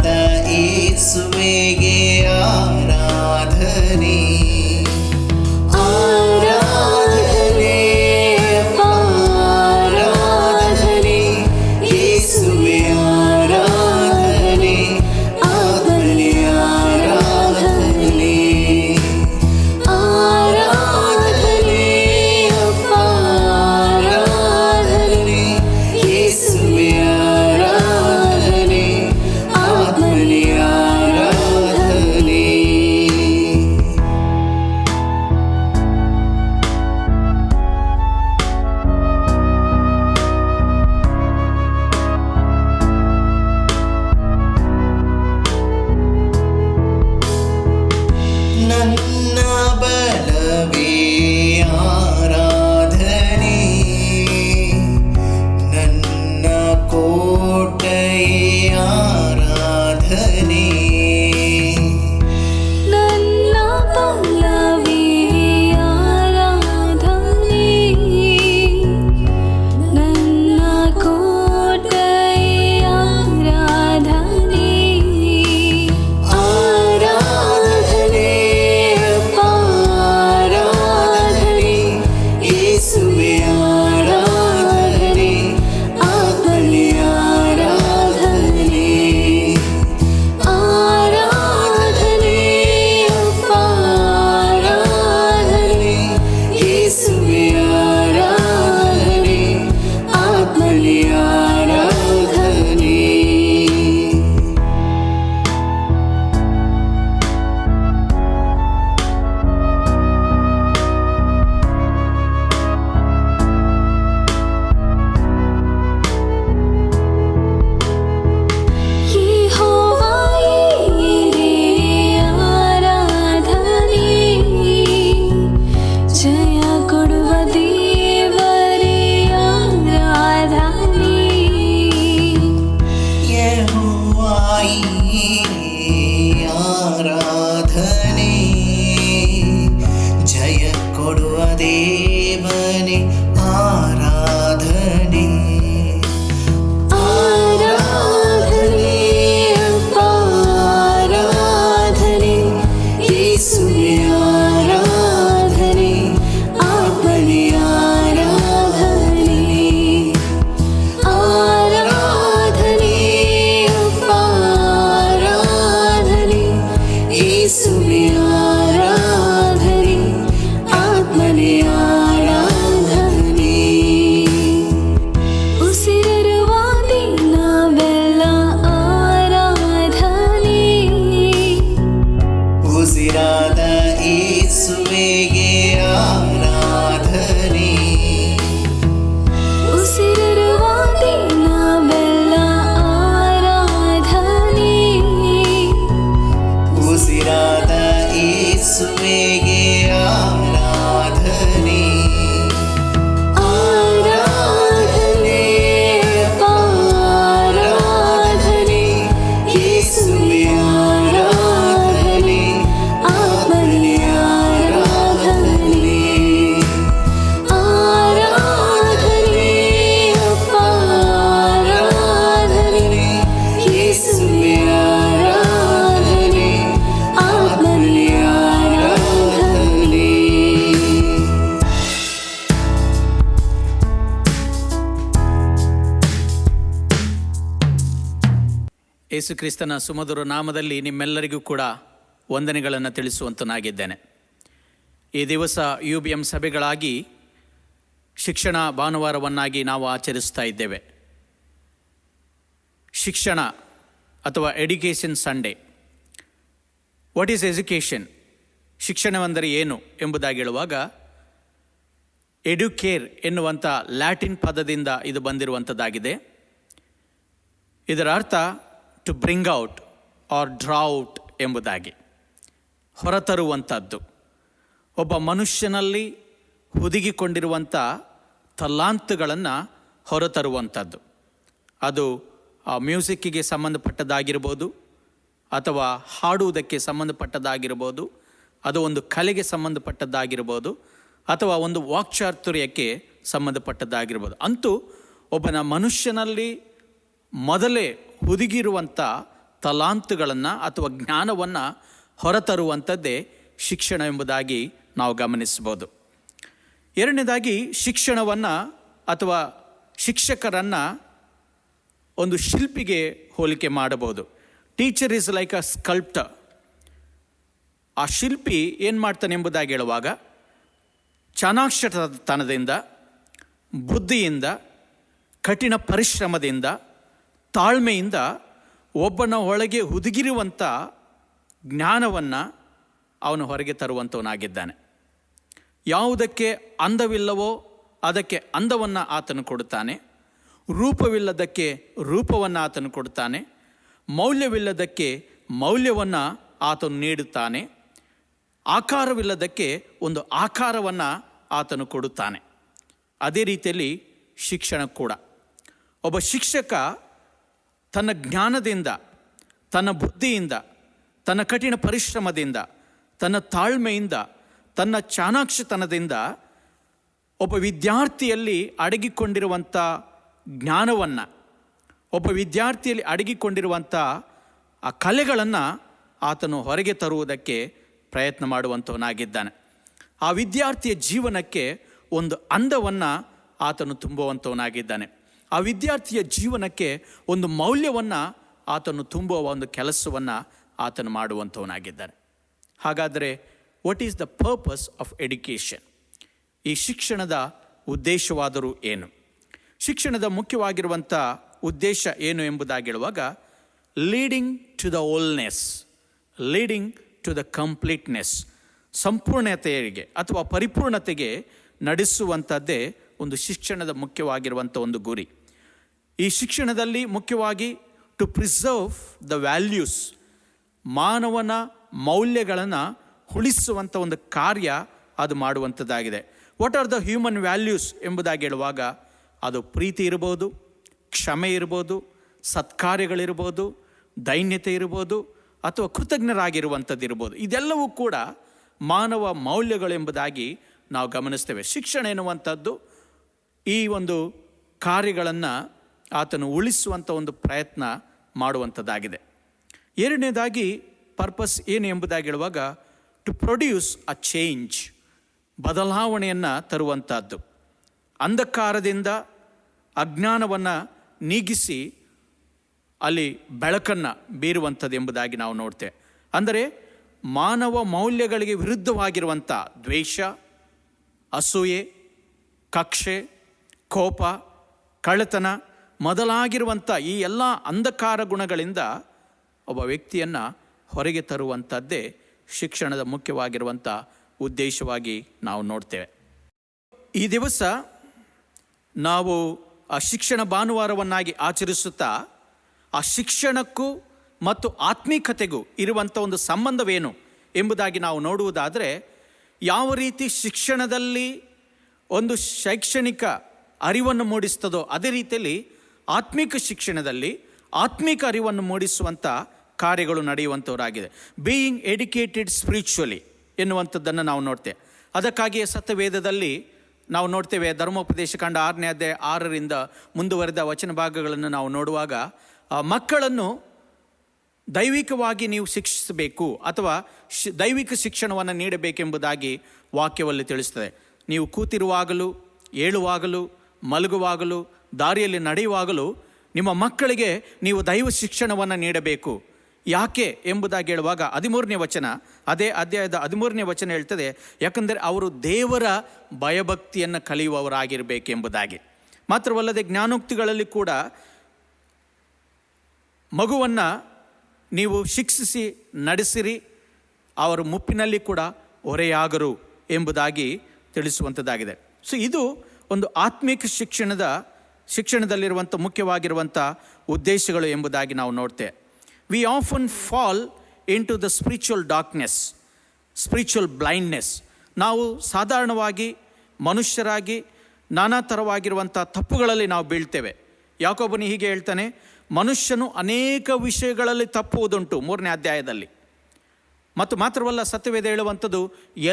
ಯೇಸು ಕ್ರಿಸ್ತನ ಸುಮಧುರ ನಾಮದಲ್ಲಿ ನಿಮ್ಮೆಲ್ಲರಿಗೂ ಕೂಡ ವಂದನೆಗಳನ್ನು ತಿಳಿಸುವಂತನಾಗಿದ್ದೇನೆ. ಈ ದಿವಸ UBM ಸಭೆಗಳಾಗಿ ಶಿಕ್ಷಣ ಭಾನುವಾರವನ್ನಾಗಿ ನಾವು ಆಚರಿಸ್ತಾ ಇದ್ದೇವೆ. ಶಿಕ್ಷಣ ಅಥವಾ education Sunday. What is education? ಶಿಕ್ಷಣವೆಂದರೆ ಏನು ಎಂಬುದಾಗಿ ಹೇಳುವಾಗ, ಎಡ್ಯುಕೇರ್ ಎನ್ನುವಂಥ ಲ್ಯಾಟಿನ್ ಪದದಿಂದ ಇದು ಬಂದಿರುವಂಥದ್ದಾಗಿದೆ. ಇದರ ಅರ್ಥ to bring out or draw out ಎಂಬುದಾಗಿ, ಹೊರತರುವಂಥದ್ದು. ಒಬ್ಬ ಮನುಷ್ಯನಲ್ಲಿ ಹುದುಗಿಕೊಂಡಿರುವಂಥ ತಲಾಂತುಗಳನ್ನು ಹೊರತರುವಂಥದ್ದು. ಅದು ಮ್ಯೂಸಿಕ್ಕಿಗೆ ಸಂಬಂಧಪಟ್ಟದ್ದಾಗಿರ್ಬೋದು, ಅಥವಾ ಹಾಡುವುದಕ್ಕೆ ಸಂಬಂಧಪಟ್ಟದ್ದಾಗಿರ್ಬೋದು, ಅದು ಒಂದು ಕಲೆಗೆ ಸಂಬಂಧಪಟ್ಟದ್ದಾಗಿರ್ಬೋದು, ಅಥವಾ ಒಂದು ವಾಕ್ಚಾತುರ್ಯಕ್ಕೆ ಸಂಬಂಧಪಟ್ಟದ್ದಾಗಿರ್ಬೋದು. ಅಂತೂ ಒಬ್ಬನ ಮನುಷ್ಯನಲ್ಲಿ ಮೊದಲೇ ಹುದುಗಿರುವಂಥ ತಲಾಂತುಗಳನ್ನು ಅಥವಾ ಜ್ಞಾನವನ್ನು ಹೊರತರುವಂಥದ್ದೇ ಶಿಕ್ಷಣ ಎಂಬುದಾಗಿ ನಾವು ಗಮನಿಸ್ಬೋದು. ಎರಡನೇದಾಗಿ, ಶಿಕ್ಷಣವನ್ನು ಅಥವಾ ಶಿಕ್ಷಕರನ್ನು ಒಂದು ಶಿಲ್ಪಿಗೆ ಹೋಲಿಕೆ ಮಾಡಬಹುದು. Teacher is like a sculptor. ಆ ಶಿಲ್ಪಿ ಏನು ಮಾಡ್ತಾನೆ ಎಂಬುದಾಗಿ ಹೇಳುವಾಗ, ಚಾಣಾಕ್ಷತನದಿಂದ, ಬುದ್ಧಿಯಿಂದ, ಕಠಿಣ ಪರಿಶ್ರಮದಿಂದ, ತಾಳ್ಮೆಯಿಂದ ಒಬ್ಬನ ಒಳಗೆ ಹುದುಗಿರುವಂಥ ಜ್ಞಾನವನ್ನು ಅವನು ಹೊರಗೆ ತರುವಂಥವನಾಗಿದ್ದಾನೆ. ಯಾವುದಕ್ಕೆ ಅಂದವಿಲ್ಲವೋ ಅದಕ್ಕೆ ಅಂದವನ್ನು ಆತನು ಕೊಡುತ್ತಾನೆ. ರೂಪವಿಲ್ಲದಕ್ಕೆ ರೂಪವನ್ನು ಆತನು ಕೊಡುತ್ತಾನೆ. ಮೌಲ್ಯವಿಲ್ಲದಕ್ಕೆ ಮೌಲ್ಯವನ್ನು ಆತನು ನೀಡುತ್ತಾನೆ. ಆಕಾರವಿಲ್ಲದಕ್ಕೆ ಒಂದು ಆಕಾರವನ್ನು ಆತನು ಕೊಡುತ್ತಾನೆ. ಅದೇ ರೀತಿಯಲ್ಲಿ ಶಿಕ್ಷಣ ಕೂಡ. ಒಬ್ಬ ಶಿಕ್ಷಕ ತನ್ನ ಜ್ಞಾನದಿಂದ, ತನ್ನ ಬುದ್ಧಿಯಿಂದ, ತನ್ನ ಕಠಿಣ ಪರಿಶ್ರಮದಿಂದ, ತನ್ನ ತಾಳ್ಮೆಯಿಂದ, ತನ್ನ ಚಾಣಾಕ್ಷತನದಿಂದ ಒಬ್ಬ ವಿದ್ಯಾರ್ಥಿಯಲ್ಲಿ ಅಡಗಿಕೊಂಡಿರುವಂಥ ಜ್ಞಾನವನ್ನು, ಒಬ್ಬ ವಿದ್ಯಾರ್ಥಿಯಲ್ಲಿ ಅಡಗಿಕೊಂಡಿರುವಂಥ ಆ ಕಲೆಗಳನ್ನು ಆತನು ಹೊರಗೆ ತರುವುದಕ್ಕೆ ಪ್ರಯತ್ನ ಮಾಡುವಂಥವನಾಗಿದ್ದಾನೆ. ಆ ವಿದ್ಯಾರ್ಥಿಯ ಜೀವನಕ್ಕೆ ಒಂದು ಅಂದವನ್ನು ಆತನು ತುಂಬುವಂಥವನಾಗಿದ್ದಾನೆ. ಆ ವಿದ್ಯಾರ್ಥಿಯ ಜೀವನಕ್ಕೆ ಒಂದು ಮೌಲ್ಯವನ್ನು ಆತನು ತುಂಬುವ ಒಂದು ಕೆಲಸವನ್ನು ಆತನು ಮಾಡುವಂಥವನಾಗಿದ್ದಾನೆ. ಹಾಗಾದರೆ what is the purpose of education? ಈ ಶಿಕ್ಷಣದ ಉದ್ದೇಶವಾದರೂ ಏನು? ಶಿಕ್ಷಣದ ಮುಖ್ಯವಾಗಿರುವಂಥ ಉದ್ದೇಶ ಏನು ಎಂಬುದಾಗಿ ಹೇಳುವಾಗ, leading to the wholeness, leading to the completeness, ಸಂಪೂರ್ಣತೆಗೆ ಅಥವಾ ಪರಿಪೂರ್ಣತೆಗೆ ನಡೆಸುವಂಥದ್ದೇ ಒಂದು ಶಿಕ್ಷಣದ ಮುಖ್ಯವಾಗಿರುವಂಥ ಒಂದು ಗುರಿ. ಈ ಶಿಕ್ಷಣದಲ್ಲಿ ಮುಖ್ಯವಾಗಿ ಟು ಪ್ರಿಸರ್ವ್ ದ ವ್ಯಾಲ್ಯೂಸ್, ಮಾನವನ ಮೌಲ್ಯಗಳನ್ನು ಉಳಿಸುವಂಥ ಒಂದು ಕಾರ್ಯ ಅದು ಮಾಡುವಂಥದ್ದಾಗಿದೆ. What are the human values ಎಂಬುದಾಗಿ ಹೇಳುವಾಗ, ಅದು ಪ್ರೀತಿ ಇರ್ಬೋದು, ಕ್ಷಮೆ ಇರ್ಬೋದು, ಸತ್ಕಾರ್ಯಗಳಿರ್ಬೋದು, ದೈನ್ಯತೆ ಇರ್ಬೋದು, ಅಥವಾ ಕೃತಜ್ಞರಾಗಿರುವಂಥದ್ದು ಇರ್ಬೋದು. ಇದೆಲ್ಲವೂ ಕೂಡ ಮಾನವ ಮೌಲ್ಯಗಳೆಂಬುದಾಗಿ ನಾವು ಗಮನಿಸ್ತೇವೆ. ಶಿಕ್ಷಣ ಎನ್ನುವಂಥದ್ದು ಈ ಒಂದು ಕಾರ್ಯಗಳನ್ನು ಆತನು ಉಳಿಸುವಂಥ ಒಂದು ಪ್ರಯತ್ನ ಮಾಡುವಂಥದ್ದಾಗಿದೆ. ಎರಡನೇದಾಗಿ ಪರ್ಪಸ್ ಏನು ಎಂಬುದಾಗಿ ಹೇಳುವಾಗ, ಟು ಪ್ರೊಡ್ಯೂಸ್ ಅ ಚೇಂಜ್, ಬದಲಾವಣೆಯನ್ನು ತರುವಂಥದ್ದು. ಅಂಧಕಾರದಿಂದ ಅಜ್ಞಾನವನ್ನು ನೀಗಿಸಿ ಅಲ್ಲಿ ಬೆಳಕನ್ನು ಬೀರುವಂಥದ್ದು ಎಂಬುದಾಗಿ ನಾವು ನೋಡ್ತೇವೆ. ಅಂದರೆ ಮಾನವ ಮೌಲ್ಯಗಳಿಗೆ ವಿರುದ್ಧವಾಗಿರುವಂಥ ದ್ವೇಷ, ಅಸೂಯೆ, ಕಕ್ಷೆ, ಕೋಪ, ಕಳ್ಳತನ ಮೊದಲಾಗಿರುವಂಥ ಈ ಎಲ್ಲ ಅಂಧಕಾರ ಗುಣಗಳಿಂದ ಒಬ್ಬ ವ್ಯಕ್ತಿಯನ್ನು ಹೊರಗೆ ತರುವಂಥದ್ದೇ ಶಿಕ್ಷಣದ ಮುಖ್ಯವಾಗಿರುವಂಥ ಉದ್ದೇಶವಾಗಿ ನಾವು ನೋಡ್ತೇವೆ. ಈ ದಿವಸ ನಾವು ಆ ಶಿಕ್ಷಣ ಭಾನುವಾರವನ್ನಾಗಿ ಆಚರಿಸುತ್ತಾ ಆ ಶಿಕ್ಷಣಕ್ಕೂ ಮತ್ತು ಆತ್ಮೀಕತೆಗೂ ಇರುವಂಥ ಒಂದು ಸಂಬಂಧವೇನು ಎಂಬುದಾಗಿ ನಾವು ನೋಡುವುದಾದರೆ, ಯಾವ ರೀತಿ ಶಿಕ್ಷಣದಲ್ಲಿ ಒಂದು ಶೈಕ್ಷಣಿಕ ಅರಿವನ್ನು ಮೂಡಿಸ್ತದೋ ಅದೇ ರೀತಿಯಲ್ಲಿ ಆತ್ಮಿಕ ಶಿಕ್ಷಣದಲ್ಲಿ ಆತ್ಮಿಕ ಅರಿವನ್ನು ಮೂಡಿಸುವಂಥ ಕಾರ್ಯಗಳು ನಡೆಯುವಂಥವರಾಗಿದೆ. ಬೀಯಿಂಗ್ ಎಡ್ಯುಕೇಟೆಡ್ ಸ್ಪಿರಿಚುವಲಿ ಎನ್ನುವಂಥದ್ದನ್ನು ನಾವು ನೋಡ್ತೇವೆ. ಅದಕ್ಕಾಗಿಯೇ ಸತ್ಯವೇದದಲ್ಲಿ ನಾವು ನೋಡ್ತೇವೆ, ಧರ್ಮೋಪದೇಶ ಕಾಂಡ 6ನೇ ಅಧ್ಯಾಯ 6ರಿಂದ ಮುಂದುವರೆದ ವಚನ ಭಾಗಗಳನ್ನು ನಾವು ನೋಡುವಾಗ, ಮಕ್ಕಳನ್ನು ದೈವಿಕವಾಗಿ ನೀವು ಶಿಕ್ಷಿಸಬೇಕು ಅಥವಾ ದೈವಿಕ ಶಿಕ್ಷಣವನ್ನು ನೀಡಬೇಕೆಂಬುದಾಗಿ ವಾಕ್ಯವಲ್ಲಿ ತಿಳಿಸ್ತದೆ. ನೀವು ಕೂತಿರುವಾಗಲೂ, ಏಳುವಾಗಲೂ, ಮಲಗುವಾಗಲೂ, ದಾರಿಯಲ್ಲಿ ನಡೆಯುವಾಗಲೂ ನಿಮ್ಮ ಮಕ್ಕಳಿಗೆ ನೀವು ದೈವ ಶಿಕ್ಷಣವನ್ನು ನೀಡಬೇಕು. ಯಾಕೆ ಎಂಬುದಾಗಿ ಹೇಳುವಾಗ 13ನೇ ವಚನ, ಅದೇ ಅಧ್ಯಾಯದ 13ನೇ ವಚನ ಹೇಳ್ತದೆ, ಯಾಕಂದರೆ ಅವರು ದೇವರ ಭಯಭಕ್ತಿಯನ್ನು ಕಲಿಯುವವರಾಗಿರಬೇಕೆಂಬುದಾಗಿ. ಮಾತ್ರವಲ್ಲದೆ ಜ್ಞಾನೋಕ್ತಿಗಳಲ್ಲಿ ಕೂಡ ಮಗುವನ್ನು ನೀವು ಶಿಕ್ಷಿಸಿ ನಡೆಸಿರಿ, ಅವರು ಮುಪ್ಪಿನಲ್ಲಿ ಕೂಡ ಹೊರೆಯಾಗರು ಎಂಬುದಾಗಿ ತಿಳಿಸುವಂಥದ್ದಾಗಿದೆ. ಸೊ ಇದು ಒಂದು ಆತ್ಮಿಕ ಶಿಕ್ಷಣದಲ್ಲಿರುವಂಥ ಮುಖ್ಯವಾಗಿರುವಂಥ ಉದ್ದೇಶಗಳು ಎಂಬುದಾಗಿ ನಾವು ನೋಡ್ತೇವೆ. We often fall into the spiritual darkness, spiritual blindness. ನಾವು ಸಾಧಾರಣವಾಗಿ ಮನುಷ್ಯರಾಗಿ ನಾನಾ ಥರವಾಗಿರುವಂಥ ತಪ್ಪುಗಳಲ್ಲಿ ನಾವು ಬೀಳ್ತೇವೆ. ಯಾಕೋಬನು ಹೀಗೆ ಹೇಳ್ತಾನೆ, ಮನುಷ್ಯನು ಅನೇಕ ವಿಷಯಗಳಲ್ಲಿ ತಪ್ಪುವುದುಂಟು 3ನೇ ಅಧ್ಯಾಯದಲ್ಲಿ. ಮತ್ತು ಮಾತ್ರವಲ್ಲ, ಸತ್ಯವೇದ ಹೇಳುವಂಥದ್ದು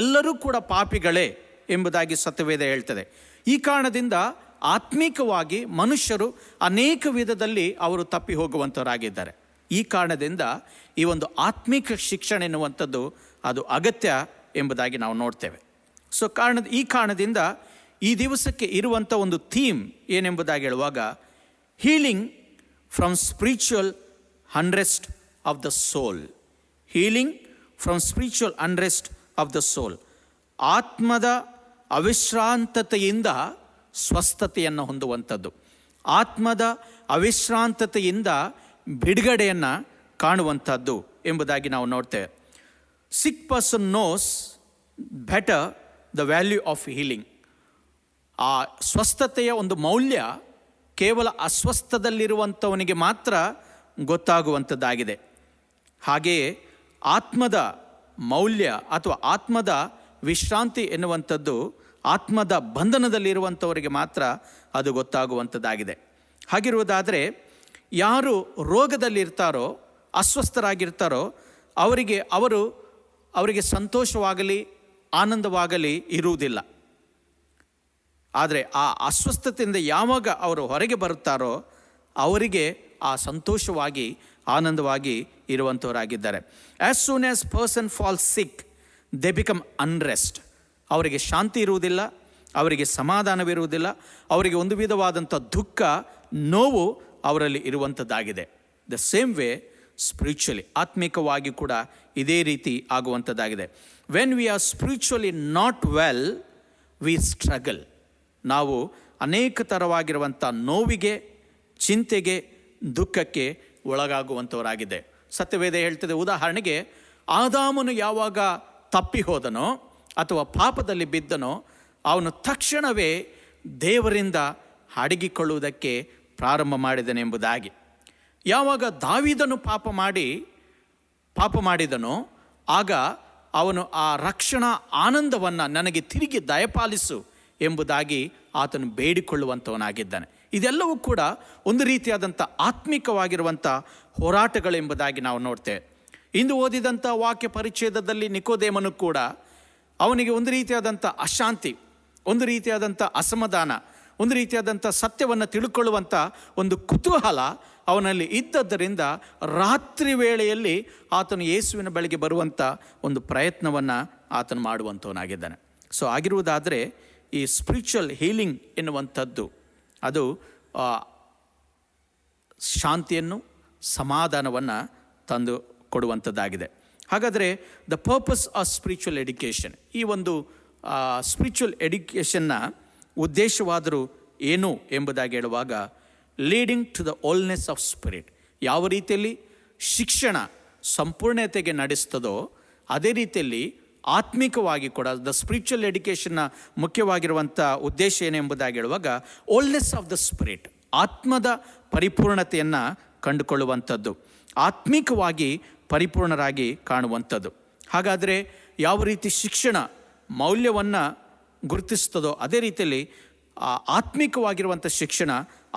ಎಲ್ಲರೂ ಕೂಡ ಪಾಪಿಗಳೇ ಎಂಬುದಾಗಿ ಸತ್ಯವೇದ ಹೇಳ್ತದೆ. ಈ ಕಾರಣದಿಂದ ಆತ್ಮಿಕವಾಗಿ ಮನುಷ್ಯರು ಅನೇಕ ವಿಧದಲ್ಲಿ ಅವರು ತಪ್ಪಿ ಹೋಗುವಂಥವರಾಗಿದ್ದಾರೆ. ಈ ಕಾರಣದಿಂದ ಈ ಒಂದು ಆತ್ಮಿಕ ಶಿಕ್ಷಣ ಎನ್ನುವಂಥದ್ದು ಅದು ಅಗತ್ಯ ಎಂಬುದಾಗಿ ನಾವು ನೋಡ್ತೇವೆ. ಸೊ ಈ ಕಾರಣದಿಂದ ಈ ದಿವಸಕ್ಕೆ ಇರುವಂಥ ಒಂದು ಥೀಮ್ ಏನೆಂಬುದಾಗಿ ಹೇಳುವಾಗ, healing from spiritual unrest of the soul. Healing from spiritual unrest of the soul. ಆತ್ಮದ ಅವಿಶ್ರಾಂತತೆಯಿಂದ ಸ್ವಸ್ಥತೆಯನ್ನು ಹೊಂದುವಂಥದ್ದು, ಆತ್ಮದ ಅವಿಶ್ರಾಂತತೆಯಿಂದ ಬಿಡುಗಡೆಯನ್ನು ಕಾಣುವಂಥದ್ದು ಎಂಬುದಾಗಿ ನಾವು ನೋಡ್ತೇವೆ. Sick person knows better the value of healing. ಆ ಸ್ವಸ್ಥತೆಯ ಒಂದು ಮೌಲ್ಯ ಕೇವಲ ಅಸ್ವಸ್ಥದಲ್ಲಿರುವಂಥವನಿಗೆ ಮಾತ್ರ ಗೊತ್ತಾಗುವಂಥದ್ದಾಗಿದೆ. ಹಾಗೆಯೇ ಆತ್ಮದ ಮೌಲ್ಯ ಅಥವಾ ಆತ್ಮದ ವಿಶ್ರಾಂತಿ ಎನ್ನುವಂಥದ್ದು ಆತ್ಮದ ಬಂಧನದಲ್ಲಿರುವಂಥವರಿಗೆ ಮಾತ್ರ ಅದು ಗೊತ್ತಾಗುವಂಥದ್ದಾಗಿದೆ. ಹಾಗಿರುವುದಾದರೆ ಯಾರು ರೋಗದಲ್ಲಿರ್ತಾರೋ, ಅಸ್ವಸ್ಥರಾಗಿರ್ತಾರೋ, ಅವರಿಗೆ ಸಂತೋಷವಾಗಲಿ ಆನಂದವಾಗಲಿ ಇರುವುದಿಲ್ಲ. ಆದರೆ ಆ ಅಸ್ವಸ್ಥತೆಯಿಂದ ಯಾವಾಗ ಅವರು ಹೊರಗೆ ಬರುತ್ತಾರೋ ಅವರಿಗೆ ಆ ಸಂತೋಷವಾಗಿ ಆನಂದವಾಗಿ ಇರುವಂಥವರಾಗಿದ್ದಾರೆ. As soon as person fall sick they become unrest. ಅವರಿಗೆ ಶಾಂತಿ ಇರುವುದಿಲ್ಲ, ಅವರಿಗೆ ಸಮಾಧಾನವಿರುವುದಿಲ್ಲ, ಅವರಿಗೆ ಒಂದು ವಿಧವಾದಂಥ ದುಃಖ, ನೋವು ಅವರಲ್ಲಿ ಇರುವಂಥದ್ದಾಗಿದೆ. ದ ಸೇಮ್ ವೇ ಸ್ಪಿರಿಚುವಲಿ, ಆತ್ಮಿಕವಾಗಿ ಕೂಡ ಇದೇ ರೀತಿ ಆಗುವಂಥದ್ದಾಗಿದೆ. When we are spiritually not well we struggle. ನಾವು ಅನೇಕ ಥರವಾಗಿರುವಂಥ ನೋವಿಗೆ, ಚಿಂತೆಗೆ, ದುಃಖಕ್ಕೆ ಒಳಗಾಗುವಂಥವರಾಗಿದೆ. ಸತ್ಯವೇದ ಹೇಳ್ತದೆ, ಉದಾಹರಣೆಗೆ ಆದಾಮನು ಯಾವಾಗ ತಪ್ಪಿ ಹೋದನೋ ಅಥವಾ ಪಾಪದಲ್ಲಿ ಬಿದ್ದನೋ ಅವನು ತಕ್ಷಣವೇ ದೇವರಿಂದ ಅಡಗಿಕೊಳ್ಳುವುದಕ್ಕೆ ಪ್ರಾರಂಭ ಮಾಡಿದನೆಂಬುದಾಗಿ. ಯಾವಾಗ ದಾವೀದನು ಪಾಪ ಮಾಡಿದನೋ ಆಗ ಅವನು ಆ ರಕ್ಷಣಾ ಆನಂದವನ್ನು ನನಗೆ ತಿರುಗಿ ದಯಪಾಲಿಸು ಎಂಬುದಾಗಿ ಆತನು ಬೇಡಿಕೊಳ್ಳುವಂಥವನಾಗಿದ್ದಾನೆ. ಇದೆಲ್ಲವೂ ಕೂಡ ಒಂದು ರೀತಿಯಾದಂಥ ಆತ್ಮಿಕವಾಗಿರುವಂಥ ಹೋರಾಟಗಳೆಂಬುದಾಗಿ ನಾವು ನೋಡ್ತೇವೆ. ಇಂದು ಓದಿದಂಥ ವಾಕ್ಯ ಪರಿಚ್ಛೇದದಲ್ಲಿ ನಿಕೋದೇಮನು ಕೂಡ ಅವನಿಗೆ ಒಂದು ರೀತಿಯಾದಂಥ ಅಶಾಂತಿ, ಒಂದು ರೀತಿಯಾದಂಥ ಅಸಮಾಧಾನ, ಒಂದು ರೀತಿಯಾದಂಥ ಸತ್ಯವನ್ನು ತಿಳ್ಕೊಳ್ಳುವಂಥ ಒಂದು ಕುತೂಹಲ ಅವನಲ್ಲಿ ಇದ್ದದ್ದರಿಂದ ರಾತ್ರಿ ವೇಳೆಯಲ್ಲಿ ಆತನು ಯೇಸುವಿನ ಬಳಿಗೆ ಬರುವಂಥ ಒಂದು ಪ್ರಯತ್ನವನ್ನು ಆತನು ಮಾಡುವಂಥವನಾಗಿದ್ದಾನೆ. ಸೊ ಆಗಿರುವುದಾದರೆ ಈ ಸ್ಪಿರಿಚುವಲ್ ಹೀಲಿಂಗ್ ಎನ್ನುವಂಥದ್ದು ಅದು ಶಾಂತಿಯನ್ನು, ಸಮಾಧಾನವನ್ನು ತಂದು ಕೊಡುವಂಥದ್ದಾಗಿದೆ. ಹಾಗಾದರೆ the purpose of spiritual education, ಈ ಒಂದು ಸ್ಪಿರಿಚುವಲ್ ಎಡ್ಯುಕೇಷನ್ನ ಉದ್ದೇಶವಾದರೂ ಏನು ಎಂಬುದಾಗಿ ಹೇಳುವಾಗ, leading to the wholeness of spirit. ಯಾವ ರೀತಿಯಲ್ಲಿ ಶಿಕ್ಷಣ ಸಂಪೂರ್ಣತೆಗೆ ನಡೆಸ್ತದೋ ಅದೇ ರೀತಿಯಲ್ಲಿ ಆತ್ಮಿಕವಾಗಿ ಕೂಡ ದ ಸ್ಪಿರಿಚುವಲ್ ಎಡ್ಯುಕೇಷನ್ನ ಮುಖ್ಯವಾಗಿರುವಂಥ ಉದ್ದೇಶ ಏನೆಂಬುದಾಗಿ ಹೇಳುವಾಗ, ಓಲ್ನೆಸ್ ಆಫ್ ದ ಸ್ಪಿರಿಟ್, ಆತ್ಮದ ಪರಿಪೂರ್ಣತೆಯನ್ನು ಕಂಡುಕೊಳ್ಳುವಂಥದ್ದು, ಆತ್ಮಿಕವಾಗಿ ಪರಿಪೂರ್ಣರಾಗಿ ಕಾಣುವಂಥದ್ದು. ಹಾಗಾದರೆ ಯಾವ ರೀತಿ ಶಿಕ್ಷಣ ಮೌಲ್ಯವನ್ನು ಗುರುತಿಸ್ತದೋ ಅದೇ ರೀತಿಯಲ್ಲಿ ಆತ್ಮಿಕವಾಗಿರುವಂಥ ಶಿಕ್ಷಣ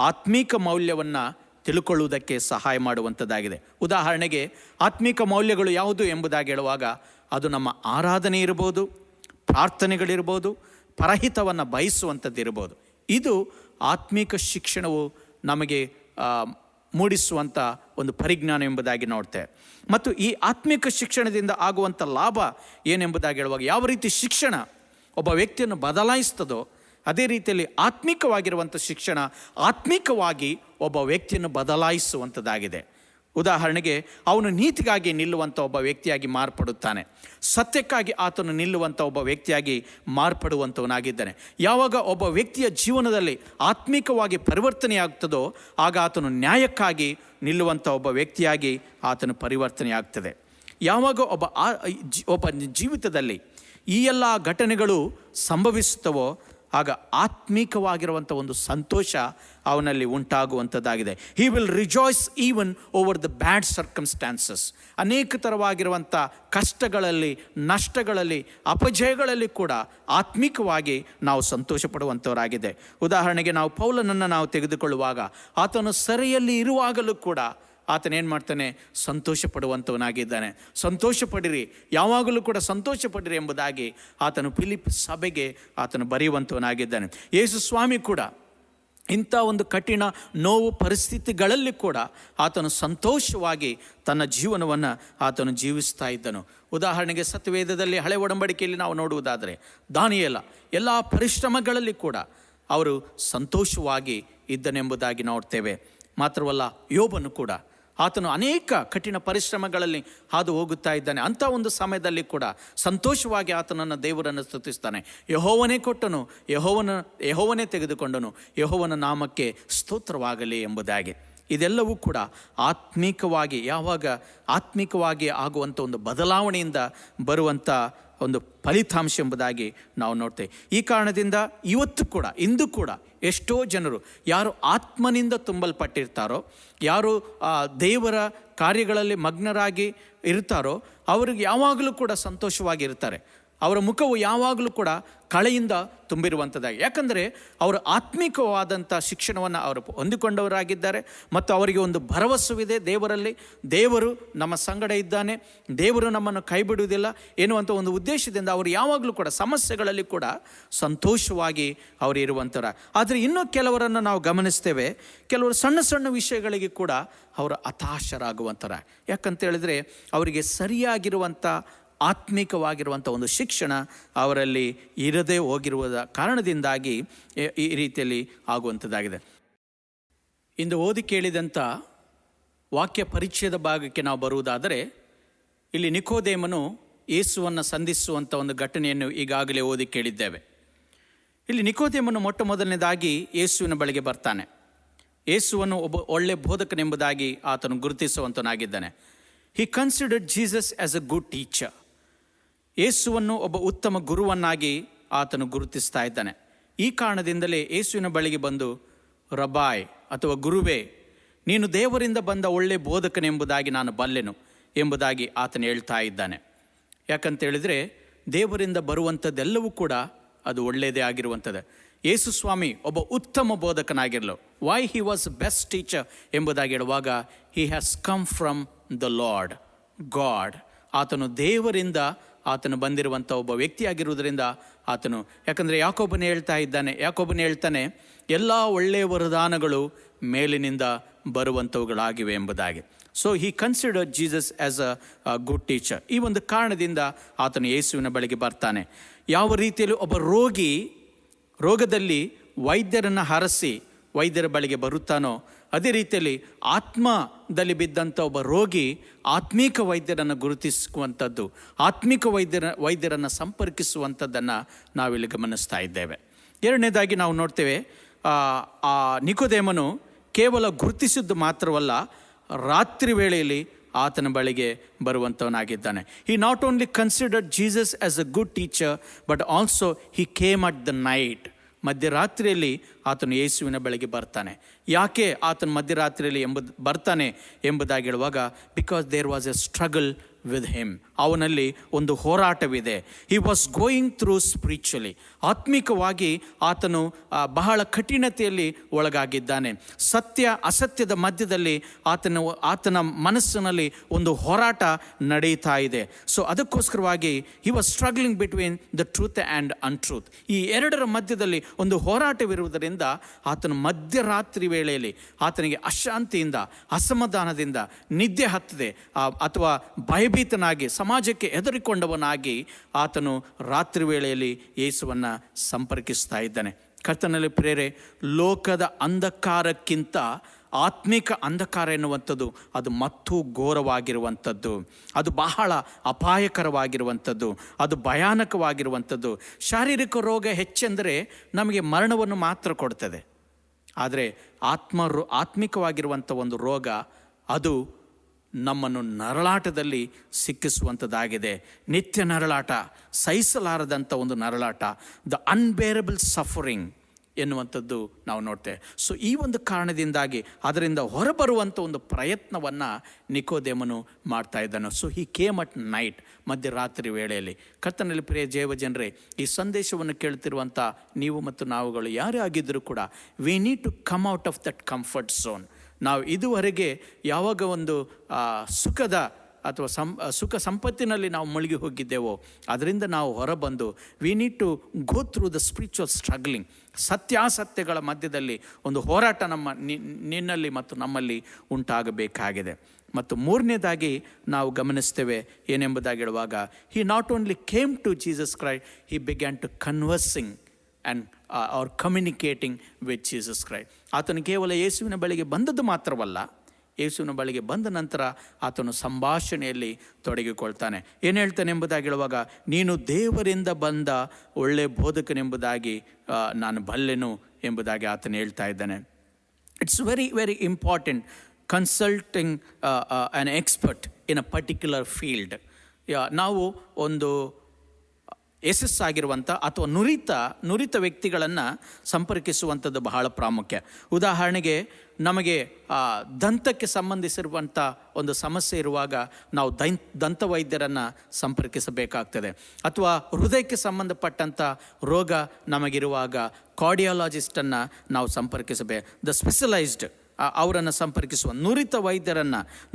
ಆತ್ಮಿಕ ಮೌಲ್ಯವನ್ನು ತಿಳ್ಕೊಳ್ಳುವುದಕ್ಕೆ ಸಹಾಯ ಮಾಡುವಂಥದ್ದಾಗಿದೆ. ಉದಾಹರಣೆಗೆ ಆತ್ಮಿಕ ಮೌಲ್ಯಗಳು ಯಾವುದು ಎಂಬುದಾಗಿ ಹೇಳುವಾಗ ಅದು ನಮ್ಮ ಆರಾಧನೆ ಇರ್ಬೋದು, ಪ್ರಾರ್ಥನೆಗಳಿರ್ಬೋದು, ಪರಹಿತವನ್ನು ಬಯಸುವಂಥದ್ದು ಇರ್ಬೋದು. ಇದು ಆತ್ಮಿಕ ಶಿಕ್ಷಣವು ನಮಗೆ ಮೂಡಿಸುವಂಥ ಒಂದು ಪರಿಜ್ಞಾನ ಎಂಬುದಾಗಿ ನೋಡ್ತೇವೆ. ಮತ್ತು ಈ ಆತ್ಮಿಕ ಶಿಕ್ಷಣದಿಂದ ಆಗುವಂಥ ಲಾಭ ಏನೆಂಬುದಾಗಿ ಹೇಳುವಾಗ, ಯಾವ ರೀತಿ ಶಿಕ್ಷಣ ಒಬ್ಬ ವ್ಯಕ್ತಿಯನ್ನು ಬದಲಾಯಿಸ್ತದೋ ಅದೇ ರೀತಿಯಲ್ಲಿ ಆತ್ಮಿಕವಾಗಿರುವಂಥ ಶಿಕ್ಷಣ ಆತ್ಮಿಕವಾಗಿ ಒಬ್ಬ ವ್ಯಕ್ತಿಯನ್ನು ಬದಲಾಯಿಸುವಂಥದ್ದಾಗಿದೆ. ಉದಾಹರಣೆಗೆ, ಅವನು ನೀತಿಗಾಗಿ ನಿಲ್ಲುವಂಥ ಒಬ್ಬ ವ್ಯಕ್ತಿಯಾಗಿ ಮಾರ್ಪಡುತ್ತಾನೆ. ಸತ್ಯಕ್ಕಾಗಿ ಆತನು ನಿಲ್ಲುವಂಥ ಒಬ್ಬ ವ್ಯಕ್ತಿಯಾಗಿ ಮಾರ್ಪಡುವಂಥವನಾಗಿದ್ದಾನೆ. ಯಾವಾಗ ಒಬ್ಬ ವ್ಯಕ್ತಿಯ ಜೀವನದಲ್ಲಿ ಆತ್ಮಿಕವಾಗಿ ಪರಿವರ್ತನೆಯಾಗ್ತದೋ ಆಗ ಆತನು ನ್ಯಾಯಕ್ಕಾಗಿ ನಿಲ್ಲುವಂಥ ಒಬ್ಬ ವ್ಯಕ್ತಿಯಾಗಿ ಆತನು ಪರಿವರ್ತನೆಯಾಗ್ತದೆ. ಯಾವಾಗ ಒಬ್ಬ ಜೀವಿತದಲ್ಲಿ ಈ ಎಲ್ಲ ಘಟನೆಗಳು ಸಂಭವಿಸುತ್ತವೋ ಆಗ ಆತ್ಮಿಕವಾಗಿರುವಂಥ ಒಂದು ಸಂತೋಷ ಅವನಲ್ಲಿ ಉಂಟಾಗುವಂಥದ್ದಾಗಿದೆ. He will rejoice even over the bad circumstances. ಅನೇಕ ಥರವಾಗಿರುವಂಥ ಕಷ್ಟಗಳಲ್ಲಿ, ನಷ್ಟಗಳಲ್ಲಿ, ಅಪಜಯಗಳಲ್ಲಿ ಕೂಡ ಆತ್ಮಿಕವಾಗಿ ನಾವು ಸಂತೋಷ ಪಡುವಂಥವರಾಗಿದೆ. ಉದಾಹರಣೆಗೆ, ನಾವು ಪೌಲನನ್ನು ನಾವು ತೆಗೆದುಕೊಳ್ಳುವಾಗ ಆತನು ಸೆರೆಯಲ್ಲಿ ಇರುವಾಗಲೂ ಕೂಡ ಆತನೇನು ಮಾಡ್ತಾನೆ? ಸಂತೋಷ ಪಡುವಂಥವನಾಗಿದ್ದಾನೆ. ಸಂತೋಷ ಪಡಿರಿ, ಯಾವಾಗಲೂ ಕೂಡ ಸಂತೋಷ ಪಡಿರಿ ಎಂಬುದಾಗಿ ಆತನು ಫಿಲಿಪ್ ಸಭೆಗೆ ಆತನು ಬರೆಯುವಂಥವನಾಗಿದ್ದಾನೆ. ಯೇಸು ಸ್ವಾಮಿ ಕೂಡ ಇಂಥ ಒಂದು ಕಠಿಣ ನೋವು ಪರಿಸ್ಥಿತಿಗಳಲ್ಲಿ ಕೂಡ ಆತನು ಸಂತೋಷವಾಗಿ ತನ್ನ ಜೀವನವನ್ನು ಆತನು ಜೀವಿಸ್ತಾ ಇದ್ದನು. ಉದಾಹರಣೆಗೆ, ಸತ್ಯವೇದದಲ್ಲಿ ಹಳೆ ಒಡಂಬಡಿಕೆಯಲ್ಲಿ ನಾವು ನೋಡುವುದಾದರೆ ದಾನಿಯೇಲ ಎಲ್ಲ ಪರಿಶ್ರಮಗಳಲ್ಲಿ ಕೂಡ ಅವರು ಸಂತೋಷವಾಗಿ ಇದ್ದನೆಂಬುದಾಗಿ ನೋಡ್ತೇವೆ. ಮಾತ್ರವಲ್ಲ, ಯೋಬನು ಕೂಡ ಆತನು ಅನೇಕ ಕಠಿಣ ಪರಿಶ್ರಮಗಳಲ್ಲಿ ಹಾದು ಹೋಗುತ್ತಾ ಇದ್ದಾನೆ. ಅಂಥ ಒಂದು ಸಮಯದಲ್ಲಿ ಕೂಡ ಸಂತೋಷವಾಗಿ ಆತನನ್ನು, ದೇವರನ್ನು ಸ್ತುತಿಸ್ತಾನೆ. ಯೆಹೋವನೇ ಕೊಟ್ಟನು, ಯೆಹೋವನೇ ತೆಗೆದುಕೊಂಡನು, ಯೆಹೋವನ ನಾಮಕ್ಕೆ ಸ್ತೋತ್ರವಾಗಲಿ ಎಂಬುದಾಗಿ. ಇದೆಲ್ಲವೂ ಕೂಡ ಆತ್ಮಿಕವಾಗಿ, ಯಾವಾಗ ಆತ್ಮಿಕವಾಗಿ ಆಗುವಂಥ ಒಂದು ಬದಲಾವಣೆಯಿಂದ ಬರುವಂಥ ಒಂದು ಫಲಿತಾಂಶ ಎಂಬುದಾಗಿ ನಾವು ನೋಡ್ತೇವೆ. ಈ ಕಾರಣದಿಂದ ಇಂದು ಕೂಡ ಎಷ್ಟೋ ಜನರು ಯಾರು ಆತ್ಮನಿಂದ ತುಂಬಲ್ಪಟ್ಟಿರ್ತಾರೋ, ಯಾರು ದೇವರ ಕಾರ್ಯಗಳಲ್ಲಿ ಮಗ್ನರಾಗಿ ಇರ್ತಾರೋ ಅವರಿಗೆ ಯಾವಾಗಲೂ ಕೂಡ ಸಂತೋಷವಾಗಿರ್ತಾರೆ. ಅವರ ಮುಖವು ಯಾವಾಗಲೂ ಕೂಡ ಕಳೆಯಿಂದ ತುಂಬಿರುವಂಥದ್ದಾಗಿ. ಯಾಕಂದರೆ ಅವರು ಆತ್ಮಿಕವಾದಂಥ ಶಿಕ್ಷಣವನ್ನು ಅವರು ಹೊಂದಿಕೊಂಡವರಾಗಿದ್ದಾರೆ ಮತ್ತು ಅವರಿಗೆ ಒಂದು ಭರವಸವಿದೆ ದೇವರಲ್ಲಿ. ದೇವರು ನಮ್ಮ ಸಂಗಡ ಇದ್ದಾನೆ, ದೇವರು ನಮ್ಮನ್ನು ಕೈ ಬಿಡುವುದಿಲ್ಲ ಎನ್ನುವಂಥ ಒಂದು ಉದ್ದೇಶದಿಂದ ಅವರು ಯಾವಾಗಲೂ ಕೂಡ ಸಮಸ್ಯೆಗಳಲ್ಲಿ ಕೂಡ ಸಂತೋಷವಾಗಿ ಅವರು ಇರುವಂಥವ್ರು. ಆದರೆ ಇನ್ನೂ ಕೆಲವರನ್ನು ನಾವು ಗಮನಿಸ್ತೇವೆ, ಕೆಲವರು ಸಣ್ಣ ಸಣ್ಣ ವಿಷಯಗಳಿಗೆ ಕೂಡ ಅವರು ಹತಾಶರಾಗುವಂಥರ. ಯಾಕಂತ ಹೇಳಿದರೆ ಅವರಿಗೆ ಸರಿಯಾಗಿರುವಂಥ ಆತ್ಮಿಕವಾಗಿರುವಂಥ ಒಂದು ಶಿಕ್ಷಣ ಅವರಲ್ಲಿ ಇರದೇ ಹೋಗಿರುವ ಕಾರಣದಿಂದಾಗಿ ಈ ರೀತಿಯಲ್ಲಿ ಆಗುವಂಥದ್ದಾಗಿದೆ. ಇಂದು ಓದಿ ಕೇಳಿದಂಥ ವಾಕ್ಯ ಪರಿಚಯದ ಭಾಗಕ್ಕೆ ನಾವು ಬರುವುದಾದರೆ, ಇಲ್ಲಿ ನಿಕೋದೇಮನು ಯೇಸುವನ್ನು ಸಂಧಿಸುವಂಥ ಒಂದು ಘಟನೆಯನ್ನು ಈಗಾಗಲೇ ಓದಿ ಕೇಳಿದ್ದೇವೆ. ಇಲ್ಲಿ ನಿಕೋದೇಮನು ಮೊಟ್ಟ ಮೊದಲನೇದಾಗಿ ಯೇಸುವಿನ ಬಳಿಗೆ ಬರ್ತಾನೆ. ಯೇಸುವನ್ನು ಒಬ್ಬ ಒಳ್ಳೆ ಬೋಧಕನೆಂಬುದಾಗಿ ಆತನು ಗುರುತಿಸುವಂತನಾಗಿದ್ದಾನೆ. He considered Jesus as a good teacher. ಯೇಸುವನ್ನು ಒಬ್ಬ ಉತ್ತಮ ಗುರುವನ್ನಾಗಿ ಆತನು ಗುರುತಿಸ್ತಾ ಇದ್ದಾನೆ. ಈ ಕಾರಣದಿಂದಲೇ ಯೇಸುವಿನ ಬಳಿಗೆ ಬಂದು, ರಬಾಯ್ ಅಥವಾ ಗುರುವೇ, ನೀನು ದೇವರಿಂದ ಬಂದ ಒಳ್ಳೆ ಬೋಧಕನೆಂಬುದಾಗಿ ನಾನು ಬಲ್ಲೆನು ಎಂಬುದಾಗಿ ಆತನು ಹೇಳ್ತಾ ಇದ್ದಾನೆ. ಯಾಕಂತೇಳಿದರೆ ದೇವರಿಂದ ಬರುವಂಥದ್ದೆಲ್ಲವೂ ಕೂಡ ಅದು ಒಳ್ಳೆಯದೇ ಆಗಿರುವಂಥದ್ದು. ಯೇಸು ಸ್ವಾಮಿ ಒಬ್ಬ ಉತ್ತಮ ಬೋಧಕನಾಗಿರಲು, why he was best teacher ಎಂಬುದಾಗಿ ಹೇಳುವಾಗ, he has come from the lord God. ಆತನು ದೇವರಿಂದ ಆತನು ಬಂದಿರುವಂಥ ಒಬ್ಬ ವ್ಯಕ್ತಿಯಾಗಿರುವುದರಿಂದ ಆತನು, ಯಾಕಂದರೆ ಯಾಕೋಬನೇ ಹೇಳ್ತಾನೆ ಎಲ್ಲ ಒಳ್ಳೆಯ ವರದಾನಗಳು ಮೇಲಿನಿಂದ ಬರುವಂಥವುಗಳಾಗಿವೆ ಎಂಬುದಾಗಿ. So he considered Jesus as a good teacher. ಈ ಒಂದು ಕಾರಣದಿಂದ ಆತನು ಯೇಸುವಿನ ಬಳಿಗೆ ಬರ್ತಾನೆ. ಯಾವ ರೀತಿಯಲ್ಲಿ ಒಬ್ಬ ರೋಗದಲ್ಲಿ ವೈದ್ಯರನ್ನು ಹರಸಿ ವೈದ್ಯರ ಬಳಿಗೆ ಬರುತ್ತಾನೋ, ಅದೇ ರೀತಿಯಲ್ಲಿ ಆತ್ಮದಲ್ಲಿ ಬಿದ್ದಂಥ ಒಬ್ಬ ರೋಗಿ ಆತ್ಮೀಕ ವೈದ್ಯರನ್ನು ಗುರುತಿಸುವಂಥದ್ದು, ಆತ್ಮಿಕ ವೈದ್ಯರನ್ನು ಸಂಪರ್ಕಿಸುವಂಥದ್ದನ್ನು ನಾವಿಲ್ಲಿ ಗಮನಿಸ್ತಾ ಇದ್ದೇವೆ. ಎರಡನೇದಾಗಿ ನಾವು ನೋಡ್ತೇವೆ, ಆ ನಿಕೋದೇಮನು ಕೇವಲ ಗುರುತಿಸಿದ್ದು ಮಾತ್ರವಲ್ಲ, ರಾತ್ರಿ ವೇಳೆಯಲ್ಲಿ ಆತನ ಬಳಿಗೆ ಬರುವಂಥವನಾಗಿದ್ದಾನೆ. He not only considered Jesus as a good teacher but also he came at the night. ಮಧ್ಯರಾತ್ರಿಯಲ್ಲಿ ಆತನು ಯೇಸುವಿನ ಬಳಿಗೆ ಬರ್ತಾನೆ. ಯಾಕೆ ಆತನು ಮಧ್ಯರಾತ್ರಿಯಲ್ಲಿ ಬರ್ತಾನೆ ಎಂಬುದಾಗಿ ಹೇಳುವಾಗ, because there was a struggle with him. ಅವನಲ್ಲಿ ಒಂದು ಹೋರಾಟವಿದೆ. He was going through spiritually. ಆತ್ಮಿಕವಾಗಿ ಆತನು ಬಹಳ ಕಠಿಣತೆಯಲ್ಲಿ ಒಳಗಾಗಿದ್ದಾನೆ. ಸತ್ಯ ಅಸತ್ಯದ ಮಧ್ಯದಲ್ಲಿ ಆತನ ಮನಸ್ಸಿನಲ್ಲಿ ಒಂದು ಹೋರಾಟ ನಡೀತಾ ಇದೆ. ಸೊ ಅದಕ್ಕೋಸ್ಕರವಾಗಿ he was struggling between the truth and untruth. ಈ ಎರಡರ ಮಧ್ಯದಲ್ಲಿ ಒಂದು ಹೋರಾಟವಿರುವುದರಿಂದ ಆತನು ಮಧ್ಯರಾತ್ರಿ ವೇಳೆಯಲ್ಲಿ ಆತನಿಗೆ ಅಶಾಂತಿಯಿಂದ, ಅಸಮಾಧಾನದಿಂದ, ನಿದ್ದೆ ಹತ್ತದೆ ಅಥವಾ ಭಯಭೀತನಾಗಿ, ಸಮಾಜಕ್ಕೆ ಹೆದರಿಕೊಂಡವನಾಗಿ ಆತನು ರಾತ್ರಿ ವೇಳೆಯಲ್ಲಿ ಯೇಸುವನ್ನು ಸಂಪರ್ಕಿಸ್ತಾ ಇದ್ದಾನೆ. ಕರ್ತನಲ್ಲಿ ಪ್ರೇರೆ, ಲೋಕದ ಅಂಧಕಾರಕ್ಕಿಂತ ಆತ್ಮಿಕ ಅಂಧಕಾರ ಎನ್ನುವಂಥದ್ದು ಅದು ಮತ್ತೂ ಘೋರವಾಗಿರುವಂಥದ್ದು, ಅದು ಬಹಳ ಅಪಾಯಕರವಾಗಿರುವಂಥದ್ದು, ಅದು ಭಯಾನಕವಾಗಿರುವಂಥದ್ದು. ಶಾರೀರಿಕ ರೋಗ ಹೆಚ್ಚೆಂದರೆ ನಮಗೆ ಮರಣವನ್ನು ಮಾತ್ರ ಕೊಡ್ತದೆ. ಆದರೆ ಆತ್ಮಿಕವಾಗಿರುವಂಥ ಒಂದು ರೋಗ ಅದು ನಮ್ಮನ್ನು ನರಳಾಟದಲ್ಲಿ ಸಿಕ್ಕಿಸುವಂಥದ್ದಾಗಿದೆ. ನಿತ್ಯ ನರಳಾಟ, ಸಹಿಸಲಾರದಂಥ ಒಂದು ನರಳಾಟ, ದ ಅನ್ಬೇರಬಲ್ ಸಫರಿಂಗ್ ಎನ್ನುವಂಥದ್ದು ನಾವು ನೋಡ್ತೇವೆ. ಸೊ ಈ ಒಂದು ಕಾರಣದಿಂದಾಗಿ ಅದರಿಂದ ಹೊರಬರುವಂಥ ಒಂದು ಪ್ರಯತ್ನವನ್ನು ನಿಕೋದೇಮನು ಮಾಡ್ತಾ ಇದ್ದಾನೆ. So he came at night, ಮಧ್ಯರಾತ್ರಿ ವೇಳೆಯಲ್ಲಿ. ಕರ್ತನಲ್ಲಿ ಪ್ರಿಯ ಜೀವಜನರೇ, ಈ ಸಂದೇಶವನ್ನು ಕೇಳ್ತಿರುವಂಥ ನೀವು ಮತ್ತು ನಾವುಗಳು ಯಾರೇ ಆಗಿದ್ದರೂ ಕೂಡ we need to come out of that comfort zone. ನಾವು ಇದುವರೆಗೆ ಯಾವಾಗ ಒಂದು ಸುಖದ ಅಥವಾ ಸುಖ ಸಂಪತ್ತಿನಲ್ಲಿ ನಾವು ಮುಳುಗಿ ಹೋಗಿದ್ದೇವೋ ಅದರಿಂದ ನಾವು ಹೊರಬಂದು we need to go through the spiritual struggling. ಸತ್ಯಾಸತ್ಯಗಳ ಮಧ್ಯದಲ್ಲಿ ಒಂದು ಹೋರಾಟ ನಿನ್ನಲ್ಲಿ ಮತ್ತು ನಮ್ಮಲ್ಲಿ ಉಂಟಾಗಬೇಕಾಗಿದೆ. ಮತ್ತು ಮೂರನೇದಾಗಿ ನಾವು ಗಮನಿಸ್ತೇವೆ ಏನೆಂಬುದಾಗಿ ಹೇಳುವಾಗ, he not only came to Jesus Christ, he began to conversing and or communicating with Jesus Christ. ಆತನು ಕೇವಲ ಯೇಸುವಿನ ಬಳಿಗೆ ಬಂದದ್ದು ಮಾತ್ರವಲ್ಲ, ಯೇಸುವಿನ ಬಳಿಗೆ ಬಂದ ನಂತರ ಆತನು ಸಂಭಾಷಣೆಯಲ್ಲಿ ತೊಡಗಿಕೊಳ್ತಾನೆ. ಏನು ಹೇಳ್ತಾನೆ ಎಂಬುದಾಗಿ ಹೇಳುವಾಗ, ನೀನು ದೇವರಿಂದ ಬಂದ ಒಳ್ಳೆಯ ಬೋಧಕನೆಂಬುದಾಗಿ ನಾನು ಬಲ್ಲೆನು ಎಂಬುದಾಗಿ ಆತನು ಹೇಳ್ತಾ ಇದ್ದಾನೆ. It's very very important consulting an expert in a particular field. ನಾವು ಒಂದು ಯಶಸ್ಸಾಗಿರುವಂಥ ಅಥವಾ ನುರಿತ ವ್ಯಕ್ತಿಗಳನ್ನು ಸಂಪರ್ಕಿಸುವಂಥದ್ದು ಬಹಳ ಪ್ರಾಮುಖ್ಯ. ಉದಾಹರಣೆಗೆ ನಮಗೆ ದಂತಕ್ಕೆ ಸಂಬಂಧಿಸಿರುವಂಥ ಒಂದು ಸಮಸ್ಯೆ ಇರುವಾಗ ನಾವು ದಂತ ವೈದ್ಯರನ್ನು ಸಂಪರ್ಕಿಸಬೇಕಾಗ್ತದೆ. ಅಥವಾ ಹೃದಯಕ್ಕೆ ಸಂಬಂಧಪಟ್ಟಂಥ ರೋಗ ನಮಗಿರುವಾಗ ಕಾರ್ಡಿಯಾಲಜಿಸ್ಟನ್ನು ನಾವು ಸಂಪರ್ಕಿಸಬೇಕು. ದ ಸ್ಪೆಷಲೈಸ್ಡ್ ಅವರನ್ನು ಸಂಪರ್ಕಿಸುವ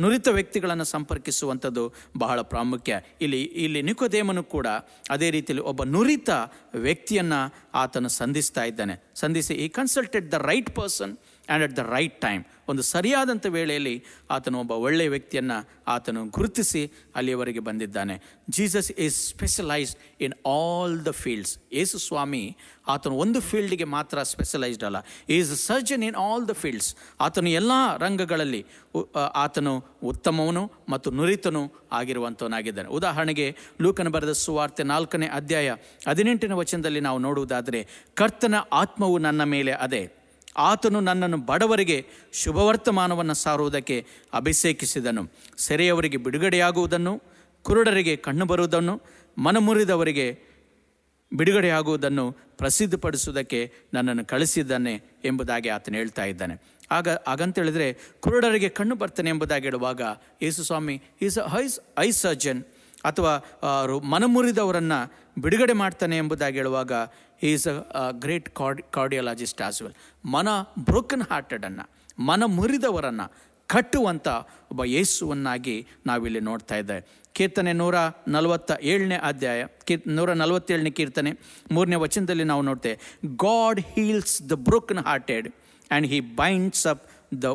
ನುರಿತ ವ್ಯಕ್ತಿಗಳನ್ನು ಸಂಪರ್ಕಿಸುವಂಥದ್ದು ಬಹಳ ಪ್ರಾಮುಖ್ಯ. ಇಲ್ಲಿ ನಿಕೋದೇಮನು ಕೂಡ ಅದೇ ರೀತಿಯಲ್ಲಿ ಒಬ್ಬ ನುರಿತ ವ್ಯಕ್ತಿಯನ್ನು ಆತನು ಸಂಧಿಸಿ ಈ consulted the right person and at the right time. ಒಂದು ಸರಿಯಾದಂಥ ವೇಳೆಯಲ್ಲಿ ಆತನು ಒಬ್ಬ ಒಳ್ಳೆಯ ವ್ಯಕ್ತಿಯನ್ನು ಆತನು ಗುರುತಿಸಿ ಅಲ್ಲಿಯವರೆಗೆ ಬಂದಿದ್ದಾನೆ. Jesus is specialized in all the fields. ಯೇಸು ಸ್ವಾಮಿ ಆತನು ಒಂದು ಫೀಲ್ಡಿಗೆ ಮಾತ್ರ ಸ್ಪೆಷಲೈಸ್ಡ್ ಅಲ್ಲ, is surgeon in all the fields. ಆತನು ಎಲ್ಲ ರಂಗಗಳಲ್ಲಿ ಆತನು ಉತ್ತಮವನು ಮತ್ತು ನುರಿತನು ಆಗಿರುವಂಥವನಾಗಿದ್ದಾನೆ. ಉದಾಹರಣೆಗೆ ಲೂಕನ ಬರೆದ ಸುವಾರ್ತೆ 4ನೇ ಅಧ್ಯಾಯ 18ನೇ ವಚನದಲ್ಲಿ ನಾವು ನೋಡುವುದಾದರೆ, ಕರ್ತನ ಆತ್ಮವು ನನ್ನ ಮೇಲೆ ಅದೆ, ಆತನು ನನ್ನನ್ನು ಬಡವರಿಗೆ ಶುಭವರ್ತಮಾನವನ್ನು ಸಾರುವುದಕ್ಕೆ ಅಭಿಷೇಕಿಸಿದನು, ಸೆರೆಯವರಿಗೆ ಬಿಡುಗಡೆಯಾಗುವುದನ್ನು, ಕುರುಡರಿಗೆ ಕಣ್ಣು ಬರುವುದನ್ನು, ಮನಮುರಿದವರಿಗೆ ಬಿಡುಗಡೆಯಾಗುವುದನ್ನು ಪ್ರಸಿದ್ಧಪಡಿಸುವುದಕ್ಕೆ ನನ್ನನ್ನು ಕಳಿಸಿದ್ದಾನೆ ಎಂಬುದಾಗಿ ಆತನು ಹೇಳ್ತಾ ಇದ್ದಾನೆ. ಹಾಗಂತೇಳಿದರೆ ಕುರುಡರಿಗೆ ಕಣ್ಣು ಬರ್ತಾನೆ ಎಂಬುದಾಗಿ ಹೇಳುವಾಗ ಯೇಸು ಸ್ವಾಮಿ ಈಸ್ ಐ ಸರ್ಜನ್, ಅಥವಾ ಮನಮುರಿದವರನ್ನು ಬಿಡುಗಡೆ ಮಾಡ್ತಾನೆ ಎಂಬುದಾಗಿ ಹೇಳುವಾಗ is a great cardiologist as well. Broken ಹಾರ್ಟೆಡನ್ನು, ಮನ ಮುರಿದವರನ್ನು ಕಟ್ಟುವಂಥ ಒಬ್ಬ ಯೇಸುವನ್ನಾಗಿ ನಾವಿಲ್ಲಿ ನೋಡ್ತಾ ಇದ್ದೇವೆ. ಕೀರ್ತನೆ 147ನೇ ಅಧ್ಯಾಯ 147ನೇ ಕೀರ್ತನೆ 3ನೇ ವಚನದಲ್ಲಿ ನಾವು ನೋಡ್ತೇವೆ, God heals the broken hearted and he binds up the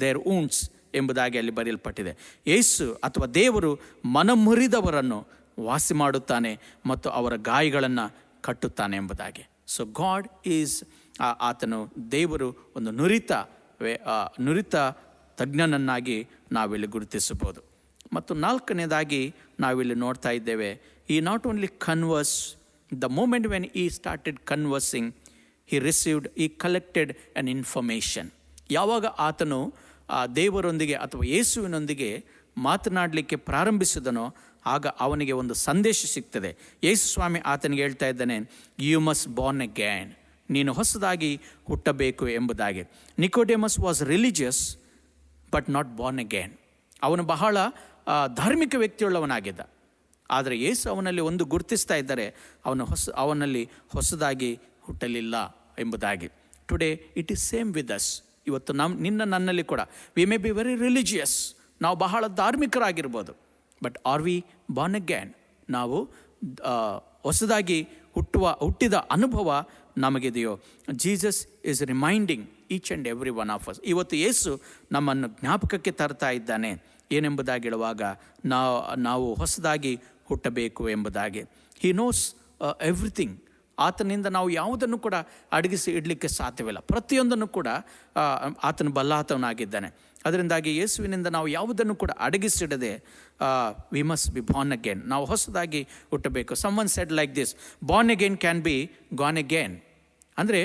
their wounds ಎಂಬುದಾಗಿ ಅಲ್ಲಿ ಬರೆಯಲ್ಪಟ್ಟಿದೆ. ಯೇಸು ಅಥವಾ ದೇವರು ಮನಮುರಿದವರನ್ನು ವಾಸಿ ಮಾಡುತ್ತಾನೆ ಮತ್ತು ಅವರ ಗಾಯಗಳನ್ನು ಕಟ್ಟುತ್ತಾನೆ ಎಂಬುದಾಗಿ. ಸೊ ಗಾಡ್ ಈಸ್ ಆತನು ದೇವರು ಒಂದು ನುರಿತ ತಜ್ಞನನ್ನಾಗಿ ನಾವಿಲ್ಲಿ ಗುರುತಿಸಬಹುದು. ಮತ್ತು 4ನೇದಾಗಿ ನಾವಿಲ್ಲಿ ನೋಡ್ತಾ ಇದ್ದೇವೆ, he not only converse, the moment when he started conversing he collected an information. ಯಾವಾಗ ಆತನು ದೇವರೊಂದಿಗೆ ಅಥವಾ ಯೇಸುವಿನೊಂದಿಗೆ ಮಾತನಾಡಲಿಕ್ಕೆ ಪ್ರಾರಂಭಿಸಿದನೋ ಆಗ ಅವನಿಗೆ ಒಂದು ಸಂದೇಶ ಸಿಗ್ತದೆ. ಯೇಸು ಸ್ವಾಮಿ ಆತನಿಗೆ ಹೇಳ್ತಾ ಇದ್ದಾನೆ, ಯು ಮಸ್ಟ್ ಬಾರ್ನ್ ಅಗೈನ್, ನೀನು ಹೊಸದಾಗಿ ಹುಟ್ಟಬೇಕು ಎಂಬುದಾಗಿ. Nicodemus was religious but not born again. ಅವನು ಬಹಳ ಧಾರ್ಮಿಕ ವ್ಯಕ್ತಿಯುಳ್ಳವನಾಗಿದ್ದ. ಆದರೆ ಯೇಸು ಅವನಲ್ಲಿ ಒಂದು ಗುರುತಿಸ್ತಾ ಇದ್ದಾರೆ, ಅವನಲ್ಲಿ ಹೊಸದಾಗಿ ಹುಟ್ಟಲಿಲ್ಲ ಎಂಬುದಾಗಿ. Today it is same with us. ಇವತ್ತು ನನ್ನಲ್ಲಿ ಕೂಡ we may be very religious, ನಾವು ಬಹಳ ಧಾರ್ಮಿಕರಾಗಿರ್ಬೋದು, but are we born again? ನಾವು ಹೊಸದಾಗಿ ಹುಟ್ಟಿದ ಅನುಭವ ನಮಗಿದೆಯೋ? Jesus is reminding each and every one of us. ಇವತ್ತು ಯೇಸು ನಮ್ಮನ್ನು ಜ್ಞಾಪಕಕ್ಕೆ ತರ್ತಾ ಇದ್ದಾನೆ ಏನೆಂಬುದಾಗಿ ಹೇಳುವಾಗ, ನಾವು ಹೊಸದಾಗಿ ಹುಟ್ಟಬೇಕು ಎಂಬುದಾಗಿ. He knows everything. ಆತನಿಂದ ನಾವು ಯಾವುದನ್ನು ಕೂಡ ಅಡಗಿಸಿ ಇಡಲಿಕ್ಕೆ ಸಾಧ್ಯವಿಲ್ಲ. ಪ್ರತಿಯೊಂದನ್ನು ಕೂಡ ಆತನು ಬಲ್ಲಾತವನಾಗಿದ್ದಾನೆ. ಅದರಿಂದಾಗಿ ಯೇಸುವಿನಿಂದ ನಾವು ಯಾವುದನ್ನು ಕೂಡ ಅಡಗಿಸಿಡದೆ we must be born again, ನಾವು ಹೊಸದಾಗಿ ಹುಟ್ಟಬೇಕು. Someone said like this, born again can be gone again. ಅಂದರೆ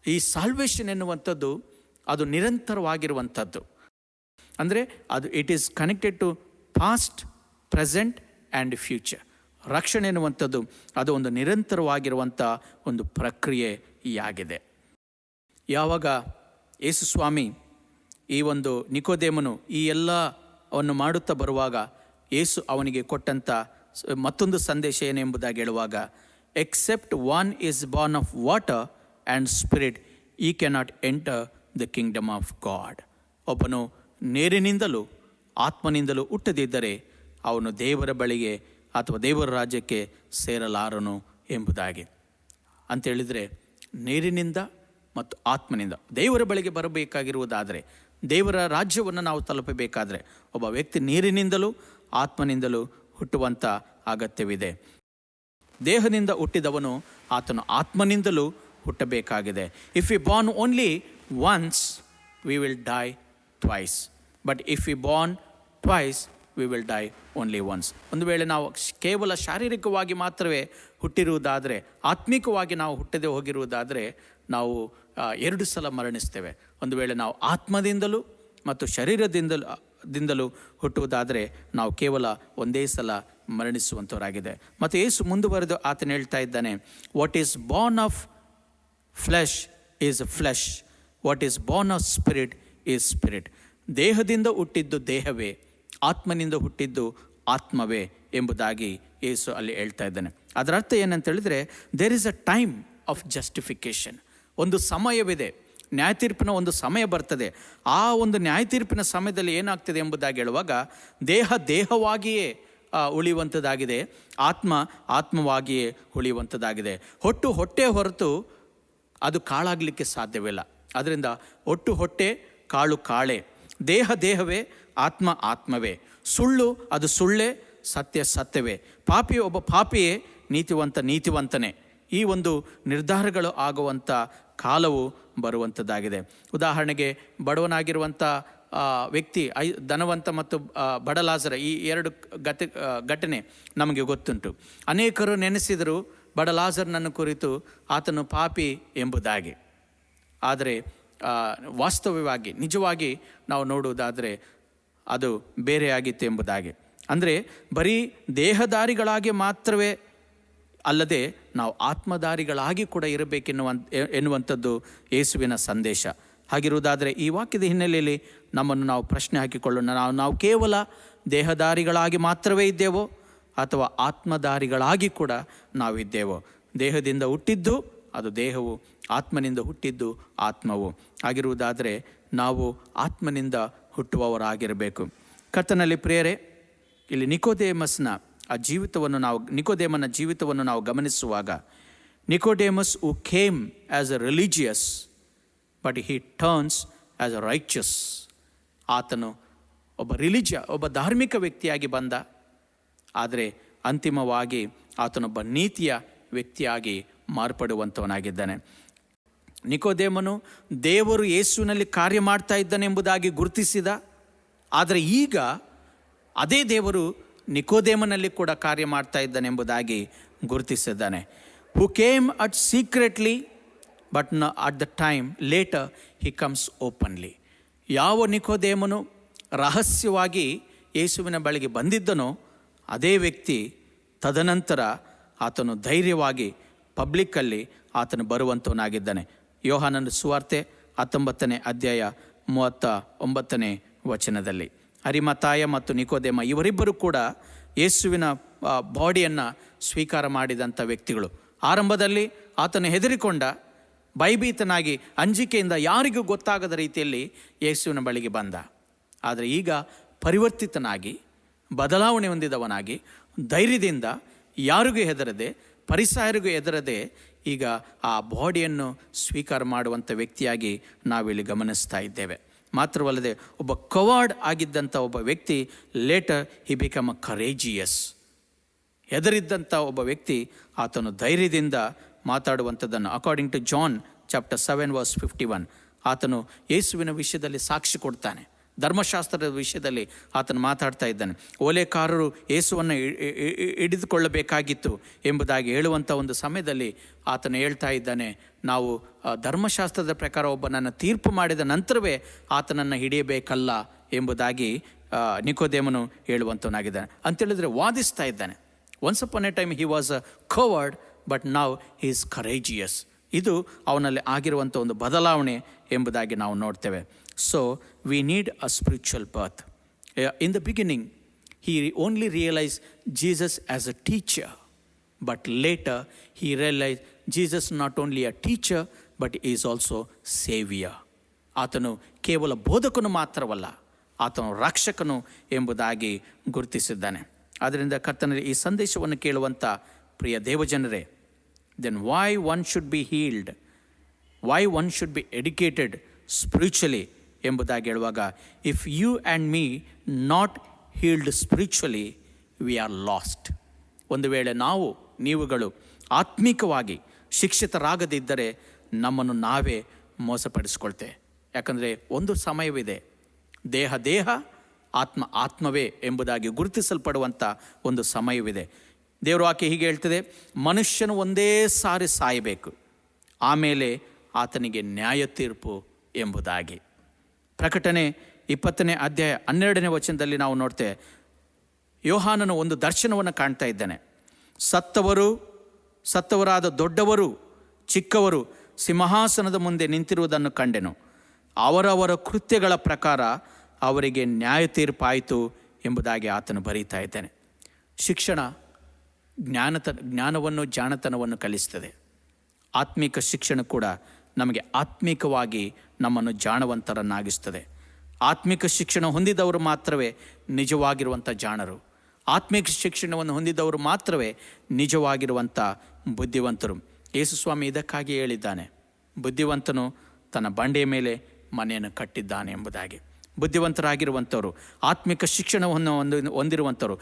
ಈ ಸಾಲ್ವೇಷನ್ ಎನ್ನುವಂಥದ್ದು ಅದು ನಿರಂತರವಾಗಿರುವಂಥದ್ದು. ಅಂದರೆ ಅದು it is connected to past, present and future. ರಕ್ಷಣೆ ಎನ್ನುವಂಥದ್ದು ಅದು ಒಂದು ನಿರಂತರವಾಗಿರುವಂಥ ಒಂದು ಪ್ರಕ್ರಿಯೆಯಾಗಿದೆ. ಯಾವಾಗ ಯೇಸು ಸ್ವಾಮಿ ಈ ಒಂದು ನಿಕೋದೇಮನು ಈ ಎಲ್ಲವನ್ನು ಮಾಡುತ್ತಾ ಬರುವಾಗ ಯೇಸು ಅವನಿಗೆ ಕೊಟ್ಟಂಥ ಮತ್ತೊಂದು ಸಂದೇಶ ಏನೆಂಬುದಾಗಿ ಹೇಳುವಾಗ, except one is born of water and spirit he cannot enter the kingdom of God. ಒಬ್ಬನು ನೀರಿನಿಂದಲೂ ಆತ್ಮನಿಂದಲೂ ಹುಟ್ಟದಿದ್ದರೆ ಅವನು ದೇವರ ಬಳಿಗೆ ಅಥವಾ ದೇವರ ರಾಜ್ಯಕ್ಕೆ ಸೇರಲಾರನು ಎಂಬುದಾಗಿ. ಅಂತೇಳಿದರೆ ನೀರಿನಿಂದ ಮತ್ತು ಆತ್ಮನಿಂದ ದೇವರ ಬಳಿಗೆ ಬರಬೇಕಾಗಿರುವುದಾದರೆ, ದೇವರ ರಾಜ್ಯವನ್ನು ನಾವು ತಲುಪಬೇಕಾದರೆ ಒಬ್ಬ ವ್ಯಕ್ತಿ ನೀರಿನಿಂದಲೂ ಆತ್ಮನಿಂದಲೂ ಹುಟ್ಟುವಂಥ ಅಗತ್ಯವಿದೆ. ದೇಹದಿಂದ ಹುಟ್ಟಿದವನು ಆತನು ಆತ್ಮನಿಂದಲೂ ಹುಟ್ಟಬೇಕಾಗಿದೆ. If we born only once we will die twice, but if we born twice we will die only once. ಒಂದು ವೇಳೆ ನಾವು ಕೇವಲ ಶಾರೀರಿಕವಾಗಿ ಮಾತ್ರವೇ ಹುಟ್ಟಿರುವುದಾದರೆ, ಆತ್ಮಿಕವಾಗಿ ನಾವು ಹುಟ್ಟದೆ ಹೋಗಿರುವುದಾದರೆ ನಾವು 2 ಸಲ ಮರಣಿಸ್ತೇವೆ. ಒಂದು ವೇಳೆ ನಾವು ಆತ್ಮದಿಂದಲೂ ಮತ್ತು ಶರೀರದಿಂದಲೂ ಹುಟ್ಟುವುದಾದರೆ ನಾವು ಕೇವಲ ಒಂದೇ ಸಲ ಮರಣಿಸುವಂಥವರಾಗಿದೆ. ಮತ್ತು ಯೇಸು ಮುಂದುವರೆದು ಆತನು ಹೇಳ್ತಾ ಇದ್ದಾನೆ, what is born of flesh is flesh, what is born of spirit is spirit. ದೇಹದಿಂದ ಹುಟ್ಟಿದ್ದು ದೇಹವೇ, ಆತ್ಮನಿಂದ ಹುಟ್ಟಿದ್ದು ಆತ್ಮವೇ ಎಂಬುದಾಗಿ ಯೇಸು ಅಲ್ಲಿ ಹೇಳ್ತಾ ಇದ್ದಾನೆ. ಅದರ ಅರ್ಥ ಏನಂತೇಳಿದರೆ, there is a time of justification. ಒಂದು ಸಮಯವಿದೆ, ನ್ಯಾಯತೀರ್ಪಿನ ಒಂದು ಸಮಯ ಬರ್ತದೆ. ಆ ಒಂದು ನ್ಯಾಯತೀರ್ಪಿನ ಸಮಯದಲ್ಲಿ ಏನಾಗ್ತದೆ ಎಂಬುದಾಗಿ ಹೇಳುವಾಗ, ದೇಹವಾಗಿಯೇ ಉಳಿಯುವಂಥದ್ದಾಗಿದೆ, ಆತ್ಮವಾಗಿಯೇ ಉಳಿಯುವಂಥದ್ದಾಗಿದೆ. ಹೊಟ್ಟೆ ಹೊರತು ಅದು ಕಾಳಾಗಲಿಕ್ಕೆ ಸಾಧ್ಯವಿಲ್ಲ. ಅದರಿಂದ ಹೊಟ್ಟೆ, ಕಾಳು ಕಾಳೆ, ದೇಹವೇ, ಆತ್ಮವೇ. ಸುಳ್ಳು ಅದು ಸುಳ್ಳೇ, ಸತ್ಯವೇ. ಒಬ್ಬ ಪಾಪಿಯೇ, ನೀತಿವಂತನೇ. ಈ ಒಂದು ನಿರ್ಧಾರಗಳು ಆಗುವಂಥ ಕಾಲವು ಬರುವಂಥದ್ದಾಗಿದೆ. ಉದಾಹರಣೆಗೆ ಬಡವನಾಗಿರುವಂಥ ವ್ಯಕ್ತಿ, ಧನವಂತ ಮತ್ತು ಬಡ ಲಾಜರ, ಈ 2 ಘಟನೆ ನಮಗೆ ಗೊತ್ತುಂಟು. ಅನೇಕರು ನೆನೆಸಿದರು ಬಡ ಲಾಜರ್ನನ್ನು ಕುರಿತು ಆತನು ಪಾಪಿ ಎಂಬುದಾಗಿ. ಆದರೆ ವಾಸ್ತವವಾಗಿ ನಿಜವಾಗಿ ನಾವು ನೋಡುವುದಾದರೆ ಅದು ಬೇರೆಯಾಗಿತ್ತು ಎಂಬುದಾಗಿ. ಅಂದರೆ ಬರೀ ದೇಹದಾರಿಗಳಾಗಿ ಮಾತ್ರವೇ ಅಲ್ಲದೆ ನಾವು ಆತ್ಮದಾರಿಗಳಾಗಿ ಕೂಡ ಎನ್ನುವಂಥದ್ದು ಯೇಸುವಿನ ಸಂದೇಶ. ಹಾಗಿರುವುದಾದರೆ ಈ ವಾಕ್ಯದ ಹಿನ್ನೆಲೆಯಲ್ಲಿ ನಮ್ಮನ್ನು ನಾವು ಪ್ರಶ್ನೆ ಹಾಕಿಕೊಳ್ಳೋಣ, ನಾವು ಕೇವಲ ದೇಹದಾರಿಗಳಾಗಿ ಮಾತ್ರವೇ ಇದ್ದೇವೋ ಅಥವಾ ಆತ್ಮದಾರಿಗಳಾಗಿ ಕೂಡ ನಾವಿದ್ದೇವೋ? ದೇಹದಿಂದ ಹುಟ್ಟಿದ್ದು ಅದು ದೇಹವು, ಆತ್ಮನಿಂದ ಹುಟ್ಟಿದ್ದು ಆತ್ಮವು. ಆಗಿರುವುದಾದರೆ ನಾವು ಆತ್ಮನಿಂದ ಹುಟ್ಟುವವರಾಗಿರಬೇಕು. ಕರ್ತನಲ್ಲಿ ಪ್ರಿಯರೇ, ಇಲ್ಲಿ ನಿಕೋದೇಮನ ಜೀವಿತವನ್ನು ನಾವು ಗಮನಿಸುವಾಗ, Nicodemus who came as a religious but he turns as a righteous. ಆತನು ಒಬ್ಬ ಧಾರ್ಮಿಕ ವ್ಯಕ್ತಿಯಾಗಿ ಬಂದ, ಆದರೆ ಅಂತಿಮವಾಗಿ ಆತನೊಬ್ಬ ನೀತಿಯ ವ್ಯಕ್ತಿಯಾಗಿ ಮಾರ್ಪಡುವಂಥವನಾಗಿದ್ದಾನೆ. ನಿಕೋದೇಮನು ದೇವರು ಯೇಸುವಿನಲ್ಲಿ ಕಾರ್ಯ ಮಾಡ್ತಾ ಇದ್ದಾನೆ ಎಂಬುದಾಗಿ ಗುರುತಿಸಿದ, ಆದರೆ ಈಗ ಅದೇ ದೇವರು ನಿಕೋದೇಮನಲ್ಲಿ ಕೂಡ ಕಾರ್ಯ ಮಾಡ್ತಾ ಇದ್ದಾನೆ ಎಂಬುದಾಗಿ ಗುರುತಿಸಿದ್ದಾನೆ. Who came at secretly but at the time later he comes openly. ಯಾವ ನಿಕೋದೇಮನು ರಹಸ್ಯವಾಗಿ ಯೇಸುವಿನ ಬಳಿಗೆ ಬಂದಿದ್ದನೋ ಅದೇ ವ್ಯಕ್ತಿ ತದನಂತರ ಆತನು ಧೈರ್ಯವಾಗಿ ಪಬ್ಲಿಕ್ಕಲ್ಲಿ ಆತನು ಬರುವಂಥವನಾಗಿದ್ದಾನೆ. ಯೋಹಾನನ ಸುವಾರ್ತೆ 19ನೇ ಅಧ್ಯಾಯ 39ನೇ ವಚನದಲ್ಲಿ ಅರಿಮತಾಯ ಮತ್ತು ನಿಕೋದೇಮ ಇವರಿಬ್ಬರು ಕೂಡ ಯೇಸುವಿನ ಬಾಡಿಯನ್ನು ಸ್ವೀಕಾರ ಮಾಡಿದಂಥ ವ್ಯಕ್ತಿಗಳು. ಆರಂಭದಲ್ಲಿ ಆತನು ಹೆದರಿಕೊಂಡ, ಭಯಭೀತನಾಗಿ, ಅಂಜಿಕೆಯಿಂದ ಯಾರಿಗೂ ಗೊತ್ತಾಗದ ರೀತಿಯಲ್ಲಿ ಯೇಸುವಿನ ಬಳಿಗೆ ಬಂದ. ಆದರೆ ಈಗ ಪರಿವರ್ತಿತನಾಗಿ, ಬದಲಾವಣೆ ಹೊಂದಿದವನಾಗಿ, ಧೈರ್ಯದಿಂದ, ಯಾರಿಗೂ ಹೆದರದೆ, ಪರಿಸರರಿಗೂ ಹೆದರದೆ ಈಗ ಆ ಬಾಡಿಯನ್ನು ಸ್ವೀಕಾರ ಮಾಡುವಂಥ ವ್ಯಕ್ತಿಯಾಗಿ ನಾವಿಲ್ಲಿ ಗಮನಿಸ್ತಾ ಇದ್ದೇವೆ. ಮಾತ್ರವಲ್ಲದೆ ಒಬ್ಬ ಕವರ್ಡ್ ಆಗಿದ್ದಂಥ ಒಬ್ಬ ವ್ಯಕ್ತಿ later he become a courageous. ಹೆದರಿದ್ದಂಥ ಒಬ್ಬ ವ್ಯಕ್ತಿ ಆತನು ಧೈರ್ಯದಿಂದ ಮಾತಾಡುವಂಥದ್ದನ್ನು ಅಕಾರ್ಡಿಂಗ್ ಟು ಜಾನ್ ಚಾಪ್ಟರ್ 7:51 ಆತನು ಯೇಸುವಿನ ವಿಷಯದಲ್ಲಿ ಸಾಕ್ಷಿ ಕೊಡ್ತಾನೆ. ಧರ್ಮಶಾಸ್ತ್ರದ ವಿಷಯದಲ್ಲಿ ಆತನು ಮಾತಾಡ್ತಾ ಇದ್ದಾನೆ. ಓಲೆಕಾರರು ಯೇಸುವನ್ನು ಹಿಡಿದುಕೊಳ್ಳಬೇಕಾಗಿತ್ತು ಎಂಬುದಾಗಿ ಹೇಳುವಂಥ ಒಂದು ಸಮಯದಲ್ಲಿ ಆತನು ಹೇಳ್ತಾ ಇದ್ದಾನೆ, ನಾವು ಧರ್ಮಶಾಸ್ತ್ರದ ಪ್ರಕಾರ ಒಬ್ಬನನ್ನು ತೀರ್ಪು ಮಾಡಿದ ನಂತರವೇ ಆತನನ್ನು ಹಿಡಿಯಬೇಕಲ್ಲ ಎಂಬುದಾಗಿ ನಿಕೋದೇಮನು ಹೇಳುವಂಥವನಾಗಿದ್ದಾನೆ. ಅಂತೇಳಿದರೆ ವಾದಿಸ್ತಾ ಇದ್ದಾನೆ. Once upon A time he was a covered, but now he is courageous. ಇದು ಅವನಲ್ಲಿ ಆಗಿರುವಂಥ ಒಂದು ಬದಲಾವಣೆ ಎಂಬುದಾಗಿ ನಾವು ನೋಡ್ತೇವೆ. So we need a spiritual birth. In the beginning he only realized Jesus as a teacher, but later he realized Jesus not only a teacher but he is also savior. ಆತನು ಕೇವಲ ಬೋಧಕನು ಮಾತ್ರವಲ್ಲ, ಆತನು ರಕ್ಷಕನು ಎಂಬುದಾಗಿ ಗುರುತಿಸಿದ್ದಾನೆ. ಆದ್ದರಿಂದ ಕರ್ತನಲ್ಲಿ ಈ ಸಂದೇಶವನ್ನು ಕೇಳುವಂಥ ಪ್ರಿಯ ದೇವಜನರೇ, then why one should be healed, why one should be educated spiritually ಎಂಬುದಾಗಿ ಹೇಳುವಾಗ, if you and me not healed spiritually we are lost. ಒಂದು ವೇಳೆ ನೀವುಗಳು ಆತ್ಮಿಕವಾಗಿ ಶಿಕ್ಷಿತರಾಗದಿದ್ದರೆ ನಮ್ಮನ್ನು ನಾವೇ ಮೋಸಪಡಿಸ್ಕೊಳ್ತೇವೆ. ಯಾಕಂದರೆ ಒಂದು ಸಮಯವಿದೆ, ದೇಹ ಆತ್ಮವೇ ಎಂಬುದಾಗಿ ಗುರುತಿಸಲ್ಪಡುವಂಥ ಒಂದು ಸಮಯವಿದೆ. ದೇವರು ವಾಕ್ಯ ಹೀಗೆ ಹೇಳ್ತದೆ, ಮನುಷ್ಯನು ಒಂದೇ ಸಾರಿ ಸಾಯಬೇಕು, ಆಮೇಲೆ ಆತನಿಗೆ ನ್ಯಾಯ ತೀರ್ಪು ಎಂಬುದಾಗಿ. ಪ್ರಕಟಣೆ 20:12 ನಾವು ನೋಡ್ತೇವೆ, ಯೋಹಾನನು ಒಂದು ದರ್ಶನವನ್ನು ಕಾಣ್ತಾ ಇದ್ದಾನೆ. ಸತ್ತವರಾದ ದೊಡ್ಡವರು ಚಿಕ್ಕವರು ಸಿಂಹಾಸನದ ಮುಂದೆ ನಿಂತಿರುವುದನ್ನು ಕಂಡೆನು. ಅವರವರ ಕೃತ್ಯಗಳ ಪ್ರಕಾರ ಅವರಿಗೆ ನ್ಯಾಯ ತೀರ್ಪಾಯಿತು ಎಂಬುದಾಗಿ ಆತನು ಬರೀತಾ ಇದ್ದಾನೆ. ಶಿಕ್ಷಣ ಜ್ಞಾನವನ್ನು ಜಾಣತನವನ್ನು ಕಲಿಸ್ತದೆ. ಆತ್ಮಿಕ ಶಿಕ್ಷಣ ಕೂಡ ನಮಗೆ ಆತ್ಮಿಕವಾಗಿ ನಮ್ಮನ್ನು ಜಾಣವಂತರನ್ನಾಗಿಸ್ತದೆ. ಆತ್ಮಿಕ ಶಿಕ್ಷಣ ಹೊಂದಿದವರು ಮಾತ್ರವೇ ನಿಜವಾಗಿರುವಂಥ ಜಾಣರು. ಆತ್ಮಿಕ ಶಿಕ್ಷಣವನ್ನು ಹೊಂದಿದವರು ಮಾತ್ರವೇ ನಿಜವಾಗಿರುವಂಥ ಬುದ್ಧಿವಂತರು. ಯೇಸುಸ್ವಾಮಿ ಇದಕ್ಕಾಗಿ ಹೇಳಿದ್ದಾನೆ, ಬುದ್ಧಿವಂತನು ತನ್ನ ಬಂಡೆಯ ಮೇಲೆ ಮನೆಯನ್ನು ಕಟ್ಟಿದ್ದಾನೆ ಎಂಬುದಾಗಿ. ಬುದ್ಧಿವಂತರಾಗಿರುವಂಥವರು, ಆತ್ಮಿಕ ಶಿಕ್ಷಣವನ್ನು ಹೊಂದಿರುವಂಥವರು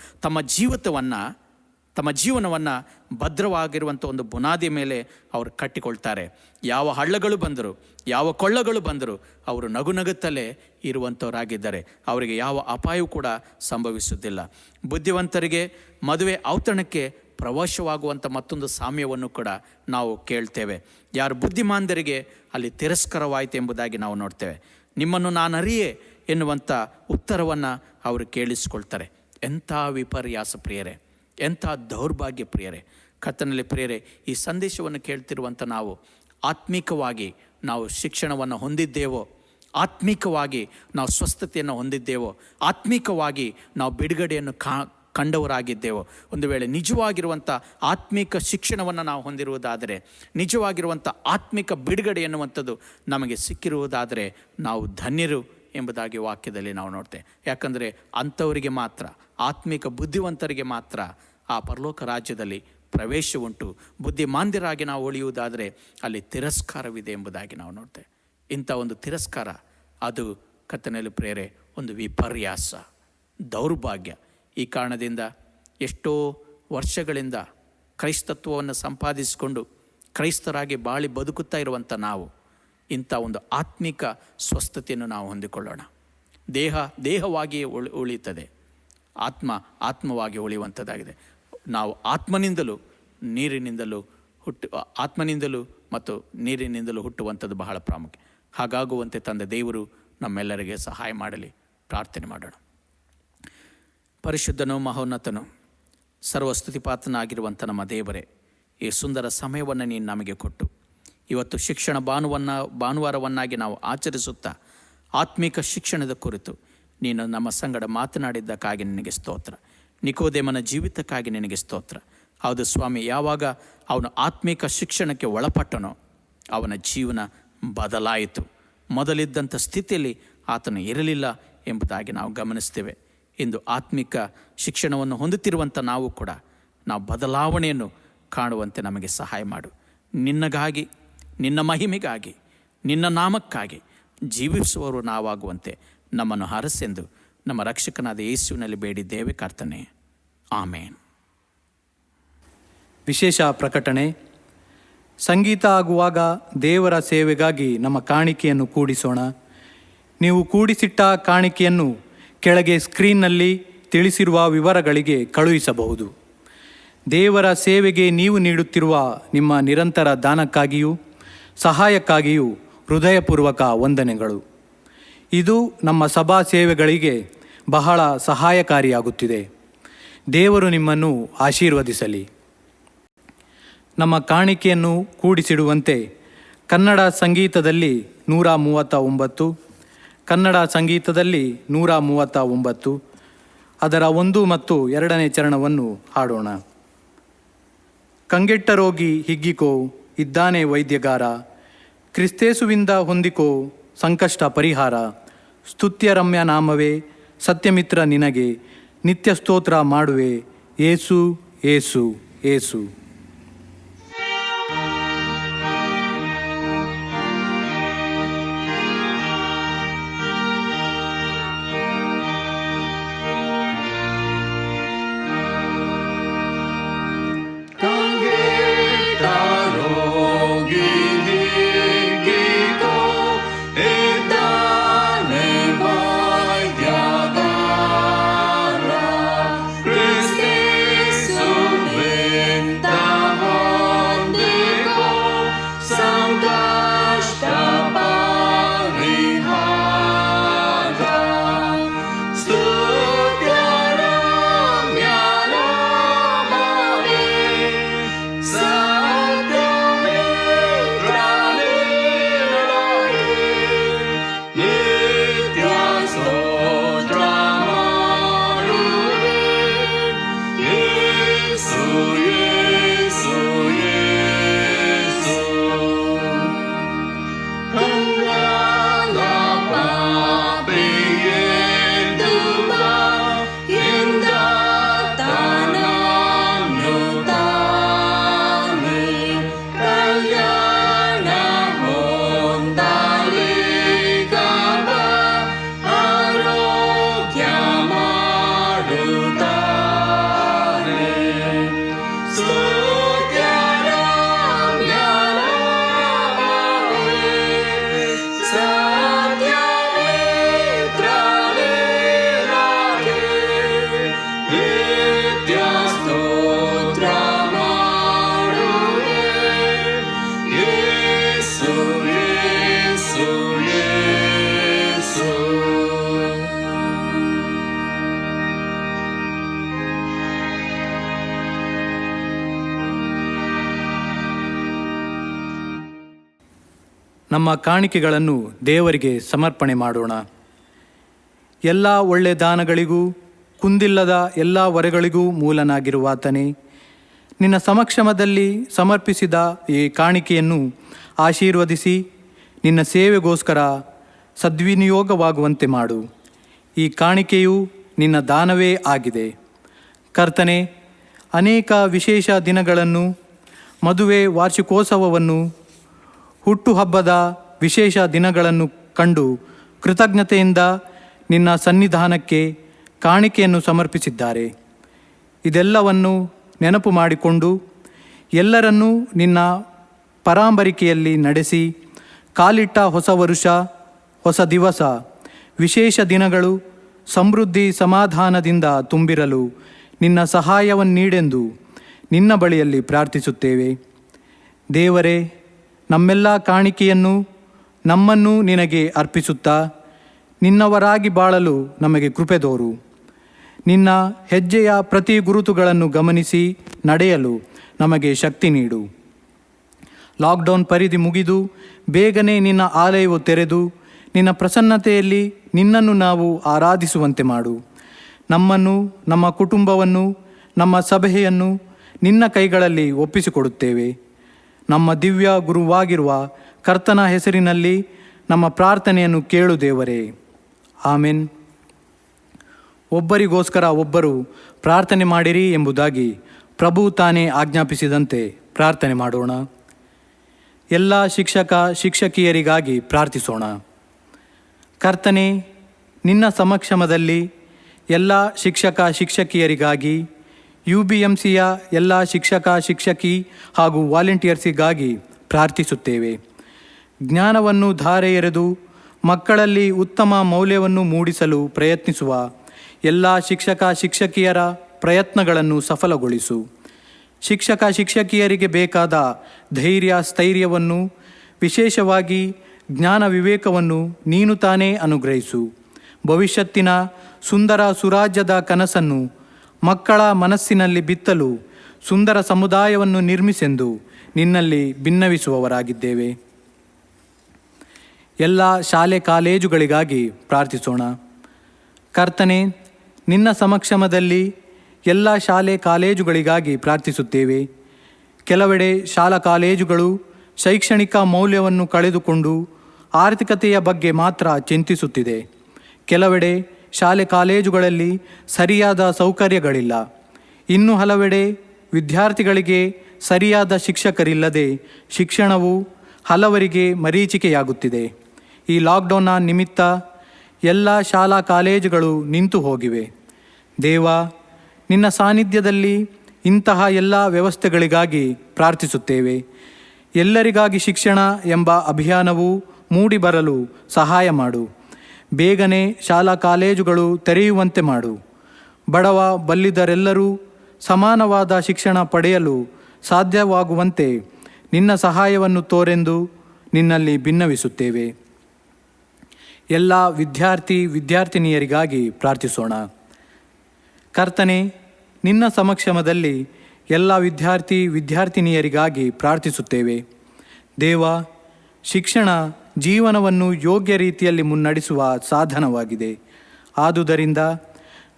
ತಮ್ಮ ಜೀವನವನ್ನು ಭದ್ರವಾಗಿರುವಂಥ ಒಂದು ಬುನಾದಿ ಮೇಲೆ ಅವರು ಕಟ್ಟಿಕೊಳ್ತಾರೆ. ಯಾವ ಹಳ್ಳಗಳು ಬಂದರು, ಯಾವ ಕೊಳ್ಳಗಳು ಬಂದರು ಅವರು ನಗುನಗುತ್ತಲೇ ಇರುವಂಥವರಾಗಿದ್ದಾರೆ. ಅವರಿಗೆ ಯಾವ ಅಪಾಯವೂ ಕೂಡ ಸಂಭವಿಸುವುದಿಲ್ಲ. ಬುದ್ಧಿವಂತರಿಗೆ ಮದುವೆ ಔತಣಕ್ಕೆ ಪ್ರವೇಶವಾಗುವಂಥ ಮತ್ತೊಂದು ಸಾಮ್ಯವನ್ನು ಕೂಡ ನಾವು ಕೇಳ್ತೇವೆ. ಯಾರು ಬುದ್ಧಿಮಾಂದರಿಗೆ ಅಲ್ಲಿ ತಿರಸ್ಕಾರವಾಯಿತು ಎಂಬುದಾಗಿ ನಾವು ನೋಡ್ತೇವೆ. ನಿಮ್ಮನ್ನು ನಾನು ಅರಿಯೆ ಎನ್ನುವಂಥ ಉತ್ತರವನ್ನು ಅವರು ಕೇಳಿಸ್ಕೊಳ್ತಾರೆ. ಎಂಥ ವಿಪರ್ಯಾಸ ಪ್ರಿಯರೇ, ಎಂಥ ದೌರ್ಭಾಗ್ಯ ಪ್ರಿಯರೇ. ಕರ್ತನಲ್ಲಿ ಪ್ರಿಯರೇ, ಈ ಸಂದೇಶವನ್ನು ಕೇಳ್ತಿರುವಂಥ ನಾವು ಆತ್ಮಿಕವಾಗಿ ನಾವು ಶಿಕ್ಷಣವನ್ನು ಹೊಂದಿದ್ದೇವೋ, ಆತ್ಮಿಕವಾಗಿ ನಾವು ಸ್ವಸ್ಥತೆಯನ್ನು ಹೊಂದಿದ್ದೇವೋ, ಆತ್ಮಿಕವಾಗಿ ನಾವು ಬಿಡುಗಡೆಯನ್ನು ಕಂಡವರಾಗಿದ್ದೇವೋ, ಒಂದು ವೇಳೆ ನಿಜವಾಗಿರುವಂಥ ಆತ್ಮಿಕ ಶಿಕ್ಷಣವನ್ನು ನಾವು ಹೊಂದಿರುವುದಾದರೆ, ನಿಜವಾಗಿರುವಂಥ ಆತ್ಮಿಕ ಬಿಡುಗಡೆ ಎನ್ನುವಂಥದ್ದು ನಮಗೆ ಸಿಕ್ಕಿರುವುದಾದರೆ ನಾವು ಧನ್ಯರು ಎಂಬುದಾಗಿ ವಾಕ್ಯದಲ್ಲಿ ನಾವು ನೋಡ್ತೇವೆ. ಯಾಕಂದರೆ ಅಂಥವರಿಗೆ ಮಾತ್ರ, ಆತ್ಮಿಕ ಬುದ್ಧಿವಂತರಿಗೆ ಮಾತ್ರ ಆ ಪರಲೋಕ ರಾಜ್ಯದಲ್ಲಿ ಪ್ರವೇಶ ಉಂಟು. ಬುದ್ಧಿಮಾಂದ್ಯರಾಗಿ ನಾವು ಉಳಿಯುವುದಾದರೆ ಅಲ್ಲಿ ತಿರಸ್ಕಾರವಿದೆ ಎಂಬುದಾಗಿ ನಾವು ನೋಡ್ತೇವೆ. ಇಂಥ ಒಂದು ತಿರಸ್ಕಾರ ಅದು ಕರ್ತನಲ್ಲಿ ಪ್ರೇರೆ ಒಂದು ವಿಪರ್ಯಾಸ, ದೌರ್ಭಾಗ್ಯ. ಈ ಕಾರಣದಿಂದ ಎಷ್ಟೋ ವರ್ಷಗಳಿಂದ ಕ್ರೈಸ್ತತ್ವವನ್ನು ಸಂಪಾದಿಸಿಕೊಂಡು ಕ್ರೈಸ್ತರಾಗಿ ಬಾಳಿ ಬದುಕುತ್ತಾ ಇರುವಂಥ ನಾವು ಇಂಥ ಒಂದು ಆತ್ಮಿಕ ಸ್ವಸ್ಥತೆಯನ್ನು ನಾವು ಹೊಂದಿಕೊಳ್ಳೋಣ. ದೇಹವಾಗಿಯೇ ಉಳಿಯುತ್ತದೆ, ಆತ್ಮವಾಗಿ ಉಳಿಯುವಂಥದ್ದಾಗಿದೆ. ನಾವು ಆತ್ಮನಿಂದಲೂ ಮತ್ತು ನೀರಿನಿಂದಲೂ ಹುಟ್ಟುವಂಥದ್ದು ಬಹಳ ಪ್ರಾಮುಖ್ಯ. ಹಾಗಾಗುವಂತೆ ತಂದೆ ದೇವರು ನಮ್ಮೆಲ್ಲರಿಗೆ ಸಹಾಯ ಮಾಡಲಿ. ಪ್ರಾರ್ಥನೆ ಮಾಡೋಣ. ಪರಿಶುದ್ಧನೂ ಮಹೋನ್ನತನು ಸರ್ವಸ್ತುತಿಪಾತ್ರನಾಗಿರುವಂಥ ನಮ್ಮ ದೇವರೇ, ಈ ಸುಂದರ ಸಮಯವನ್ನು ನೀನು ನಮಗೆ ಕೊಟ್ಟು ಇವತ್ತು ಶಿಕ್ಷಣ ಭಾನುವಾರವನ್ನಾಗಿ ನಾವು ಆಚರಿಸುತ್ತಾ ಆತ್ಮಿಕ ಶಿಕ್ಷಣದ ಕುರಿತು ನೀನು ನಮ್ಮ ಸಂಗಡ ಮಾತನಾಡಿದ್ದಕ್ಕಾಗಿ ನಿನಗೆ ಸ್ತೋತ್ರ. ನಿಕೋದೇಮನ ಜೀವಿತಕ್ಕಾಗಿ ನಿನಗೆ ಸ್ತೋತ್ರ. ಹೌದು ಸ್ವಾಮಿ, ಯಾವಾಗ ಅವನು ಆತ್ಮಿಕ ಶಿಕ್ಷಣಕ್ಕೆ ಒಳಪಟ್ಟನೋ ಅವನ ಜೀವನ ಬದಲಾಯಿತು. ಮೊದಲಿದ್ದಂಥ ಸ್ಥಿತಿಯಲ್ಲಿ ಆತನು ಇರಲಿಲ್ಲ ಎಂಬುದಾಗಿ ನಾವು ಗಮನಿಸ್ತೇವೆ. ಇಂದು ಆತ್ಮಿಕ ಶಿಕ್ಷಣವನ್ನು ಹೊಂದುತ್ತಿರುವಂಥ ನಾವು ಕೂಡ ನಾವು ಬದಲಾವಣೆಯನ್ನು ಕಾಣುವಂತೆ ನಮಗೆ ಸಹಾಯ ಮಾಡು. ನಿನ್ನಗಾಗಿ, ನಿನ್ನ ಮಹಿಮೆಗಾಗಿ, ನಿನ್ನ ನಾಮಕ್ಕಾಗಿ ಜೀವಿಸುವವರು ನಾವಾಗುವಂತೆ ನಮ್ಮನ್ನು ಹರಸೆಂದು ನಮ್ಮ ರಕ್ಷಕನಾದ ಯೇಸುವಿನಲ್ಲಿ ಬೇಡಿದ್ದೇವೆ ಕರ್ತನೇ. ಆಮೇನ್. ವಿಶೇಷ ಪ್ರಕಟಣೆ. ಸಂಗೀತ ಆಗುವಾಗ ದೇವರ ಸೇವೆಗಾಗಿ ನಮ್ಮ ಕಾಣಿಕೆಯನ್ನು ಕೂಡಿಸೋಣ. ನೀವು ಕೂಡಿಸಿಟ್ಟ ಕಾಣಿಕೆಯನ್ನು ಕೆಳಗೆ ಸ್ಕ್ರೀನ್ನಲ್ಲಿ ತಿಳಿಸಿರುವ ವಿವರಗಳಿಗೆ ಕಳುಹಿಸಬಹುದು. ದೇವರ ಸೇವೆಗೆ ನೀವು ನೀಡುತ್ತಿರುವ ನಿಮ್ಮ ನಿರಂತರ ದಾನಕ್ಕಾಗಿಯೂ ಸಹಾಯಕ್ಕಾಗಿಯೂ ಹೃದಯಪೂರ್ವಕ ವಂದನೆಗಳು. ಇದು ನಮ್ಮ ಸಭಾ ಸೇವೆಗಳಿಗೆ ಬಹಳ ಸಹಾಯಕಾರಿಯಾಗುತ್ತಿದೆ. ದೇವರು ನಿಮ್ಮನ್ನು ಆಶೀರ್ವದಿಸಲಿ. ನಮ್ಮ ಕಾಣಿಕೆಯನ್ನು ಕೂಡಿಸಿಡುವಂತೆ ಕನ್ನಡ ಸಂಗೀತದಲ್ಲಿ 139, ಕನ್ನಡ ಸಂಗೀತದಲ್ಲಿ 139 ಅದರ 1 ಮತ್ತು 2ನೇ ಚರಣವನ್ನು ಹಾಡೋಣ. ಕಂಗೆಟ್ಟ ರೋಗಿ ಹಿಗ್ಗಿಕೋ, ಇದ್ದಾನೆ ವೈದ್ಯಗಾರ, ಕ್ರಿಸ್ತೇಸುವಿಂದ ಹೊಂದಿಕೋ ಸಂಕಷ್ಟ ಪರಿಹಾರ. ಸ್ತುತ್ಯ ರಮ್ಯ ನಾಮವೇ ಸತ್ಯಮಿತ್ರ ನಿನಗೆ, ನಿತ್ಯ ಸ್ತೋತ್ರ ಮಾಡುವೆ ಏಸು ಏಸು ಏಸು. ನಮ್ಮ ಕಾಣಿಕೆಗಳನ್ನು ದೇವರಿಗೆ ಸಮರ್ಪಣೆ ಮಾಡೋಣ. ಎಲ್ಲ ಒಳ್ಳೆ ದಾನಗಳಿಗೂ ಕುಂದಿಲ್ಲದ ಎಲ್ಲ ವರಗಳಿಗೂ ಮೂಲನಾಗಿರುವಾತನೇ, ನಿನ್ನ ಸಮಕ್ಷಮದಲ್ಲಿ ಸಮರ್ಪಿಸಿದ ಈ ಕಾಣಿಕೆಯನ್ನು ಆಶೀರ್ವದಿಸಿ ನಿನ್ನ ಸೇವೆಗೋಸ್ಕರ ಸದ್ವಿನಿಯೋಗವಾಗುವಂತೆ ಮಾಡು. ಈ ಕಾಣಿಕೆಯು ನಿನ್ನ ದಾನವೇ ಆಗಿದೆ. ಕರ್ತನೆ, ಅನೇಕ ವಿಶೇಷ ದಿನಗಳನ್ನು, ಮದುವೆ ವಾರ್ಷಿಕೋತ್ಸವವನ್ನು, ಹುಟ್ಟುಹಬ್ಬದ ವಿಶೇಷ ದಿನಗಳನ್ನು ಕಂಡು ಕೃತಜ್ಞತೆಯಿಂದ ನಿನ್ನ ಸನ್ನಿಧಾನಕ್ಕೆ ಕಾಣಿಕೆಯನ್ನು ಸಮರ್ಪಿಸಿದ್ದಾರೆ. ಇದೆಲ್ಲವನ್ನು ನೆನಪು ಮಾಡಿಕೊಂಡು ಎಲ್ಲರನ್ನೂ ನಿನ್ನ ಪರಾಂಬರಿಕೆಯಲ್ಲಿ ನಡೆಸಿ ಕಾಲಿಟ್ಟ ಹೊಸ ವರುಷ, ಹೊಸ ದಿವಸ, ವಿಶೇಷ ದಿನಗಳು ಸಮೃದ್ಧಿ ಸಮಾಧಾನದಿಂದ ತುಂಬಿರಲು ನಿನ್ನ ಸಹಾಯವನ್ನೀಡೆಂದು ನಿನ್ನ ಬಳಿಯಲ್ಲಿ ಪ್ರಾರ್ಥಿಸುತ್ತೇವೆ. ದೇವರೇ, ನಮ್ಮೆಲ್ಲ ಕಾಣಿಕೆಯನ್ನು ನಮ್ಮನ್ನು ನಿನಗೆ ಅರ್ಪಿಸುತ್ತಾ ನಿನ್ನವರಾಗಿ ಬಾಳಲು ನಮಗೆ ಕೃಪೆ ತೋರು. ನಿನ್ನ ಹೆಜ್ಜೆಯ ಪ್ರತಿ ಗುರುತುಗಳನ್ನು ಗಮನಿಸಿ ನಡೆಯಲು ನಮಗೆ ಶಕ್ತಿ ನೀಡು. ಲಾಕ್ಡೌನ್ ಪರಿಧಿ ಮುಗಿದು ಬೇಗನೆ ನಿನ್ನ ಆಲಯವು ತೆರೆದು ನಿನ್ನ ಪ್ರಸನ್ನತೆಯಲ್ಲಿ ನಿನ್ನನ್ನು ನಾವು ಆರಾಧಿಸುವಂತೆ ಮಾಡು. ನಮ್ಮನ್ನು, ನಮ್ಮ ಕುಟುಂಬವನ್ನು, ನಮ್ಮ ಸಭೆಯನ್ನು ನಿನ್ನ ಕೈಗಳಲ್ಲಿ ಒಪ್ಪಿಸಿಕೊಡುತ್ತೇವೆ. ನಮ್ಮ ದಿವ್ಯ ಗುರುವಾಗಿರುವ ಕರ್ತನ ಹೆಸರಿನಲ್ಲಿ ನಮ್ಮ ಪ್ರಾರ್ಥನೆಯನ್ನು ಕೇಳು ದೇವರೇ. ಆಮೆನ್. ಒಬ್ಬರಿಗೋಸ್ಕರ ಒಬ್ಬರು ಪ್ರಾರ್ಥನೆ ಮಾಡಿರಿ ಎಂಬುದಾಗಿ ಪ್ರಭು ತಾನೇ ಆಜ್ಞಾಪಿಸಿದಂತೆ ಪ್ರಾರ್ಥನೆ ಮಾಡೋಣ. ಎಲ್ಲ ಶಿಕ್ಷಕ ಶಿಕ್ಷಕಿಯರಿಗಾಗಿ ಪ್ರಾರ್ಥಿಸೋಣ. ಕರ್ತನೆ, ನಿನ್ನ ಸಮಕ್ಷಮದಲ್ಲಿ ಎಲ್ಲ ಶಿಕ್ಷಕ ಶಿಕ್ಷಕಿಯರಿಗಾಗಿ UBMCಯ ಎಲ್ಲ ಶಿಕ್ಷಕ ಶಿಕ್ಷಕಿ ಹಾಗೂ ವಾಲಂಟಿಯರ್ಸಿಗಾಗಿ ಪ್ರಾರ್ಥಿಸುತ್ತೇವೆ. ಜ್ಞಾನವನ್ನು ಧಾರೆ ಎರೆದು ಮಕ್ಕಳಲ್ಲಿ ಉತ್ತಮ ಮೌಲ್ಯವನ್ನು ಮೂಡಿಸಲು ಪ್ರಯತ್ನಿಸುವ ಎಲ್ಲ ಶಿಕ್ಷಕ ಶಿಕ್ಷಕಿಯರ ಪ್ರಯತ್ನಗಳನ್ನು ಸಫಲಗೊಳಿಸು. ಶಿಕ್ಷಕ ಶಿಕ್ಷಕಿಯರಿಗೆ ಬೇಕಾದ ಧೈರ್ಯ ಸ್ಥೈರ್ಯವನ್ನು, ವಿಶೇಷವಾಗಿ ಜ್ಞಾನ ವಿವೇಕವನ್ನು ನೀನು ತಾನೇ ಅನುಗ್ರಹಿಸು. ಭವಿಷ್ಯತ್ತಿನ ಸುಂದರ ಸುರಾಜ್ಯದ ಕನಸನ್ನು ಮಕ್ಕಳ ಮನಸ್ಸಿನಲ್ಲಿ ಬಿತ್ತಲು ಸುಂದರ ಸಮುದಾಯವನ್ನು ನಿರ್ಮಿಸೆಂದು ನಿನ್ನಲ್ಲಿ ಭಿನ್ನವಿಸುವವರಾಗಿದ್ದೇವೆ. ಎಲ್ಲ ಶಾಲೆ ಕಾಲೇಜುಗಳಿಗಾಗಿ ಪ್ರಾರ್ಥಿಸೋಣ. ಕರ್ತನೆ, ನಿನ್ನ ಸಮಕ್ಷಮದಲ್ಲಿ ಎಲ್ಲ ಶಾಲೆ ಕಾಲೇಜುಗಳಿಗಾಗಿ ಪ್ರಾರ್ಥಿಸುತ್ತೇವೆ. ಕೆಲವೆಡೆ ಶಾಲಾ ಕಾಲೇಜುಗಳು ಶೈಕ್ಷಣಿಕ ಮೌಲ್ಯವನ್ನು ಕಳೆದುಕೊಂಡು ಆರ್ಥಿಕತೆಯ ಬಗ್ಗೆ ಮಾತ್ರ ಚಿಂತಿಸುತ್ತಿದೆ. ಕೆಲವೆಡೆ ಶಾಲೆ ಕಾಲೇಜುಗಳಲ್ಲಿ ಸರಿಯಾದ ಸೌಕರ್ಯಗಳಿಲ್ಲ. ಇನ್ನು ಹಲವೆಡೆ ವಿದ್ಯಾರ್ಥಿಗಳಿಗೆ ಸರಿಯಾದ ಶಿಕ್ಷಕರಿಲ್ಲದೆ ಶಿಕ್ಷಣವು ಹಲವರಿಗೆ ಮರೀಚಿಕೆಯಾಗುತ್ತಿದೆ. ಈ ಲಾಕ್ಡೌನ್ನ ನಿಮಿತ್ತ ಎಲ್ಲ ಶಾಲಾ ಕಾಲೇಜುಗಳು ನಿಂತು ಹೋಗಿವೆ. ದೇವ, ನಿನ್ನ ಸಾನ್ನಿಧ್ಯದಲ್ಲಿ ಇಂತಹ ಎಲ್ಲ ವ್ಯವಸ್ಥೆಗಳಿಗಾಗಿ ಪ್ರಾರ್ಥಿಸುತ್ತೇವೆ. ಎಲ್ಲರಿಗಾಗಿ ಶಿಕ್ಷಣ ಎಂಬ ಅಭಿಯಾನವು ಮೂಡಿಬರಲು ಸಹಾಯ ಮಾಡು. ಬೇಗನೆ ಶಾಲಾ ಕಾಲೇಜುಗಳು ತೆರೆಯುವಂತೆ ಮಾಡು. ಬಡವ ಬಲ್ಲಿದರೆಲ್ಲರೂ ಸಮಾನವಾದ ಶಿಕ್ಷಣ ಪಡೆಯಲು ಸಾಧ್ಯವಾಗುವಂತೆ ನಿನ್ನ ಸಹಾಯವನ್ನು ತೋರೆಂದು ನಿನ್ನಲ್ಲಿ ಭಿನ್ನವಿಸುತ್ತೇವೆ. ಎಲ್ಲ ವಿದ್ಯಾರ್ಥಿನಿಯರಿಗಾಗಿ ಪ್ರಾರ್ಥಿಸೋಣ. ಕರ್ತನೆ, ನಿನ್ನ ಸಮಕ್ಷಮದಲ್ಲಿ ಎಲ್ಲ ವಿದ್ಯಾರ್ಥಿನಿಯರಿಗಾಗಿ ಪ್ರಾರ್ಥಿಸುತ್ತೇವೆ. ದೇವ, ಶಿಕ್ಷಣ ಜೀವನವನ್ನು ಯೋಗ್ಯ ರೀತಿಯಲ್ಲಿ ಮುನ್ನಡೆಸುವ ಸಾಧನವಾಗಿದೆ. ಆದುದರಿಂದ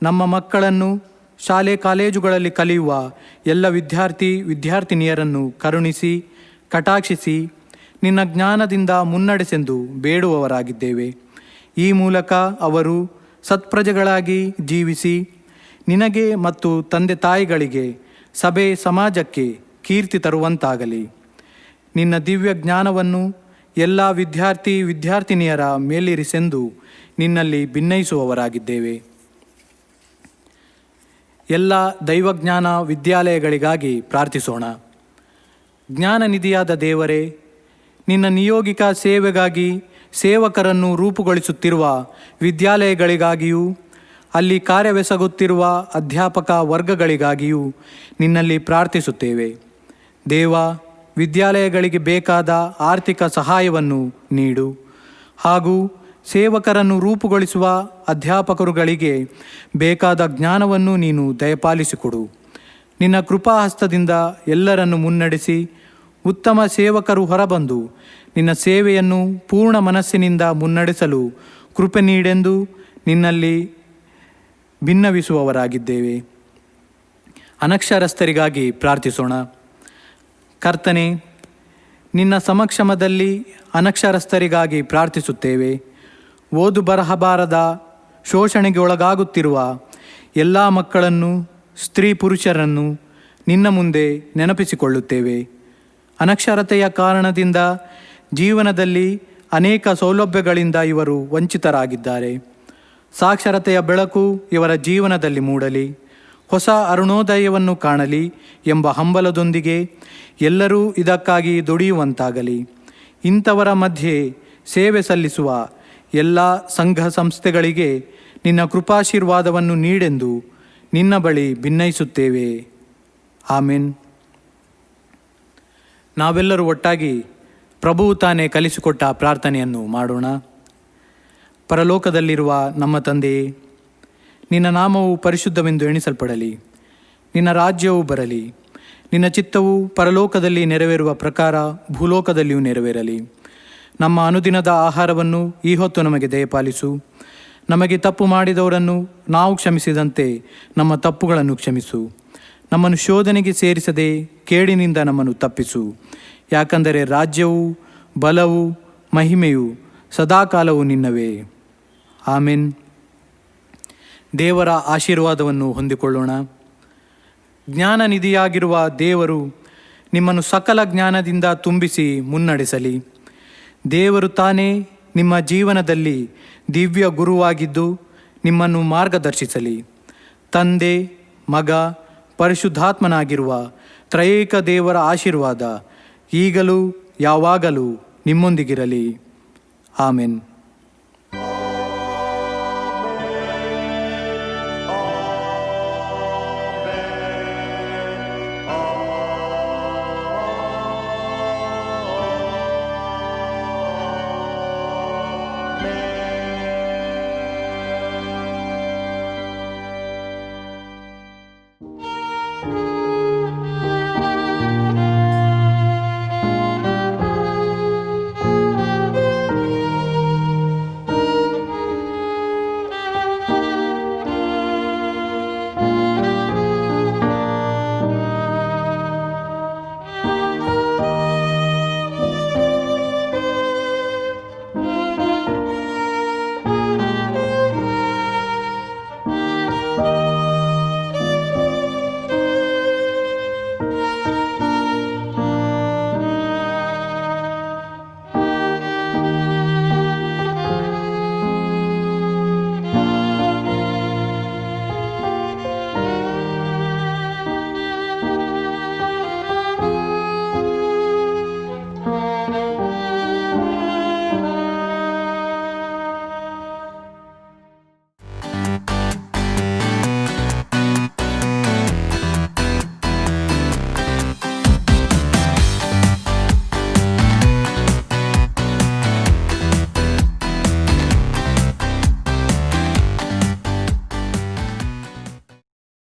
ನಮ್ಮ ಮಕ್ಕಳನ್ನು ಶಾಲೆ ಕಾಲೇಜುಗಳಲ್ಲಿ ಕಲಿಯುವ ಎಲ್ಲ ವಿದ್ಯಾರ್ಥಿನಿಯರನ್ನು ಕರುಣಿಸಿ ಕಟಾಕ್ಷಿಸಿ ನಿನ್ನ ಜ್ಞಾನದಿಂದ ಮುನ್ನಡೆಸೆಂದು ಬೇಡುವವರಾಗಿದ್ದೇವೆ. ಈ ಮೂಲಕ ಅವರು ಸತ್ಪ್ರಜೆಗಳಾಗಿ ಜೀವಿಸಿ ನಿನಗೆ ಮತ್ತು ತಂದೆ ತಾಯಿಗಳಿಗೆ, ಸಭೆ ಸಮಾಜಕ್ಕೆ ಕೀರ್ತಿ ತರುವಂತಾಗಲಿ. ನಿನ್ನ ದಿವ್ಯ ಜ್ಞಾನವನ್ನು ಎಲ್ಲ ವಿದ್ಯಾರ್ಥಿನಿಯರ ಮೇಲಿರಿಸೆಂದು ನಿನ್ನಲ್ಲಿ ಭಿನ್ನಯಿಸುವವರಾಗಿದ್ದೇವೆ. ಎಲ್ಲ ದೈವಜ್ಞಾನ ವಿದ್ಯಾಲಯಗಳಿಗಾಗಿ ಪ್ರಾರ್ಥಿಸೋಣ. ಜ್ಞಾನನಿಧಿಯಾದ ದೇವರೇ, ನಿನ್ನ ನಿಯೋಗಿಕ ಸೇವೆಗಾಗಿ ಸೇವಕರನ್ನು ರೂಪುಗೊಳಿಸುತ್ತಿರುವ ವಿದ್ಯಾಲಯಗಳಿಗಾಗಿಯೂ ಅಲ್ಲಿ ಕಾರ್ಯವೆಸಗುತ್ತಿರುವ ಅಧ್ಯಾಪಕ ವರ್ಗಗಳಿಗಾಗಿಯೂ ನಿನ್ನಲ್ಲಿ ಪ್ರಾರ್ಥಿಸುತ್ತೇವೆ. ದೇವ, ವಿದ್ಯಾಲಯಗಳಿಗೆ ಬೇಕಾದ ಆರ್ಥಿಕ ಸಹಾಯವನ್ನು ನೀಡು. ಹಾಗೂ ಸೇವಕರನ್ನು ರೂಪುಗೊಳಿಸುವ ಅಧ್ಯಾಪಕರುಗಳಿಗೆ ಬೇಕಾದ ಜ್ಞಾನವನ್ನು ನೀನು ದಯಪಾಲಿಸಿಕೊಡು. ನಿನ್ನ ಕೃಪಾಹಸ್ತದಿಂದ ಎಲ್ಲರನ್ನು ಮುನ್ನಡೆಸಿ ಉತ್ತಮ ಸೇವಕರು ಹೊರಬಂದು ನಿನ್ನ ಸೇವೆಯನ್ನು ಪೂರ್ಣ ಮನಸ್ಸಿನಿಂದ ಮುನ್ನಡೆಸಲು ಕೃಪೆ ನೀಡೆಂದು ನಿನ್ನಲ್ಲಿ ಭಿನ್ನವಿಸುವವರಾಗಿದ್ದೇವೆ. ಅನಕ್ಷರಸ್ಥರಿಗಾಗಿ ಪ್ರಾರ್ಥಿಸೋಣ. ಕರ್ತನೆ, ನಿನ್ನ ಸಮಕ್ಷಮದಲ್ಲಿ ಅನಕ್ಷರಸ್ಥರಿಗಾಗಿ ಪ್ರಾರ್ಥಿಸುತ್ತೇವೆ. ಓದು ಬರಹ ಬಾರದ ಶೋಷಣೆಗೆ ಒಳಗಾಗುತ್ತಿರುವ ಎಲ್ಲ ಮಕ್ಕಳನ್ನು, ಸ್ತ್ರೀ ಪುರುಷರನ್ನು ನಿನ್ನ ಮುಂದೆ ನೆನಪಿಸಿಕೊಳ್ಳುತ್ತೇವೆ. ಅನಕ್ಷರತೆಯ ಕಾರಣದಿಂದ ಜೀವನದಲ್ಲಿ ಅನೇಕ ಸೌಲಭ್ಯಗಳಿಂದ ಇವರು ವಂಚಿತರಾಗಿದ್ದಾರೆ. ಸಾಕ್ಷರತೆಯ ಬೆಳಕು ಇವರ ಜೀವನದಲ್ಲಿ ಮೂಡಲಿ, ಹೊಸ ಅರುಣೋದಯವನ್ನು ಕಾಣಲಿ ಎಂಬ ಹಂಬಲದೊಂದಿಗೆ ಎಲ್ಲರೂ ಇದಕ್ಕಾಗಿ ದುಡಿಯುವಂತಾಗಲಿ. ಇಂಥವರ ಮಧ್ಯೆ ಸೇವೆ ಸಲ್ಲಿಸುವ ಎಲ್ಲ ಸಂಘ ಸಂಸ್ಥೆಗಳಿಗೆ ನಿನ್ನ ಕೃಪಾಶೀರ್ವಾದವನ್ನು ನೀಡೆಂದು ನಿನ್ನ ಬಳಿ ಭಿನ್ನಯಿಸುತ್ತೇವೆ. ಆಮೆನ್. ನಾವೆಲ್ಲರೂ ಒಟ್ಟಾಗಿ ಪ್ರಭುವು ತಾನೇ ಕಲಿಸಿಕೊಟ್ಟ ಪ್ರಾರ್ಥನೆಯನ್ನು ಮಾಡೋಣ. ಪರಲೋಕದಲ್ಲಿರುವ ನಮ್ಮ ತಂದೆಯೇ, ನಿನ್ನ ನಾಮವು ಪರಿಶುದ್ಧವೆಂದು ಎಣಿಸಲ್ಪಡಲಿ. ನಿನ್ನ ರಾಜ್ಯವು ಬರಲಿ. ನಿನ್ನ ಚಿತ್ತವು ಪರಲೋಕದಲ್ಲಿ ನೆರವೇರುವ ಪ್ರಕಾರ ಭೂಲೋಕದಲ್ಲಿಯೂ ನೆರವೇರಲಿ. ನಮ್ಮ ಅನುದಿನದ ಆಹಾರವನ್ನು ಈ ಹೊತ್ತು ನಮಗೆ ದಯಪಾಲಿಸು. ನಮಗೆ ತಪ್ಪು ಮಾಡಿದವರನ್ನು ನಾವು ಕ್ಷಮಿಸಿದಂತೆ ನಮ್ಮ ತಪ್ಪುಗಳನ್ನು ಕ್ಷಮಿಸು. ನಮ್ಮನ್ನು ಶೋಧನೆಗೆ ಸೇರಿಸದೆ ಕೇಡಿನಿಂದ ನಮ್ಮನ್ನು ತಪ್ಪಿಸು. ಯಾಕಂದರೆ ರಾಜ್ಯವು, ಬಲವು, ಮಹಿಮೆಯು ಸದಾಕಾಲವು ನಿನ್ನವೇ. ಆಮೆನ್. ದೇವರ ಆಶೀರ್ವಾದವನ್ನು ಹೊಂದಿಕೊಳ್ಳೋಣ. ಜ್ಞಾನನಿಧಿಯಾಗಿರುವ ದೇವರು ನಿಮ್ಮನ್ನು ಸಕಲ ಜ್ಞಾನದಿಂದ ತುಂಬಿಸಿ ಮುನ್ನಡೆಸಲಿ. ದೇವರು ತಾನೇ ನಿಮ್ಮ ಜೀವನದಲ್ಲಿ ದಿವ್ಯ ಗುರುವಾಗಿದ್ದು ನಿಮ್ಮನ್ನು ಮಾರ್ಗದರ್ಶಿಸಲಿ. ತಂದೆ, ಮಗ, ಪರಿಶುದ್ಧಾತ್ಮನಾಗಿರುವ ತ್ರಯೇಕ ದೇವರ ಆಶೀರ್ವಾದ ಈಗಲೂ ಯಾವಾಗಲೂ ನಿಮ್ಮೊಂದಿಗಿರಲಿ. ಆಮೆನ್.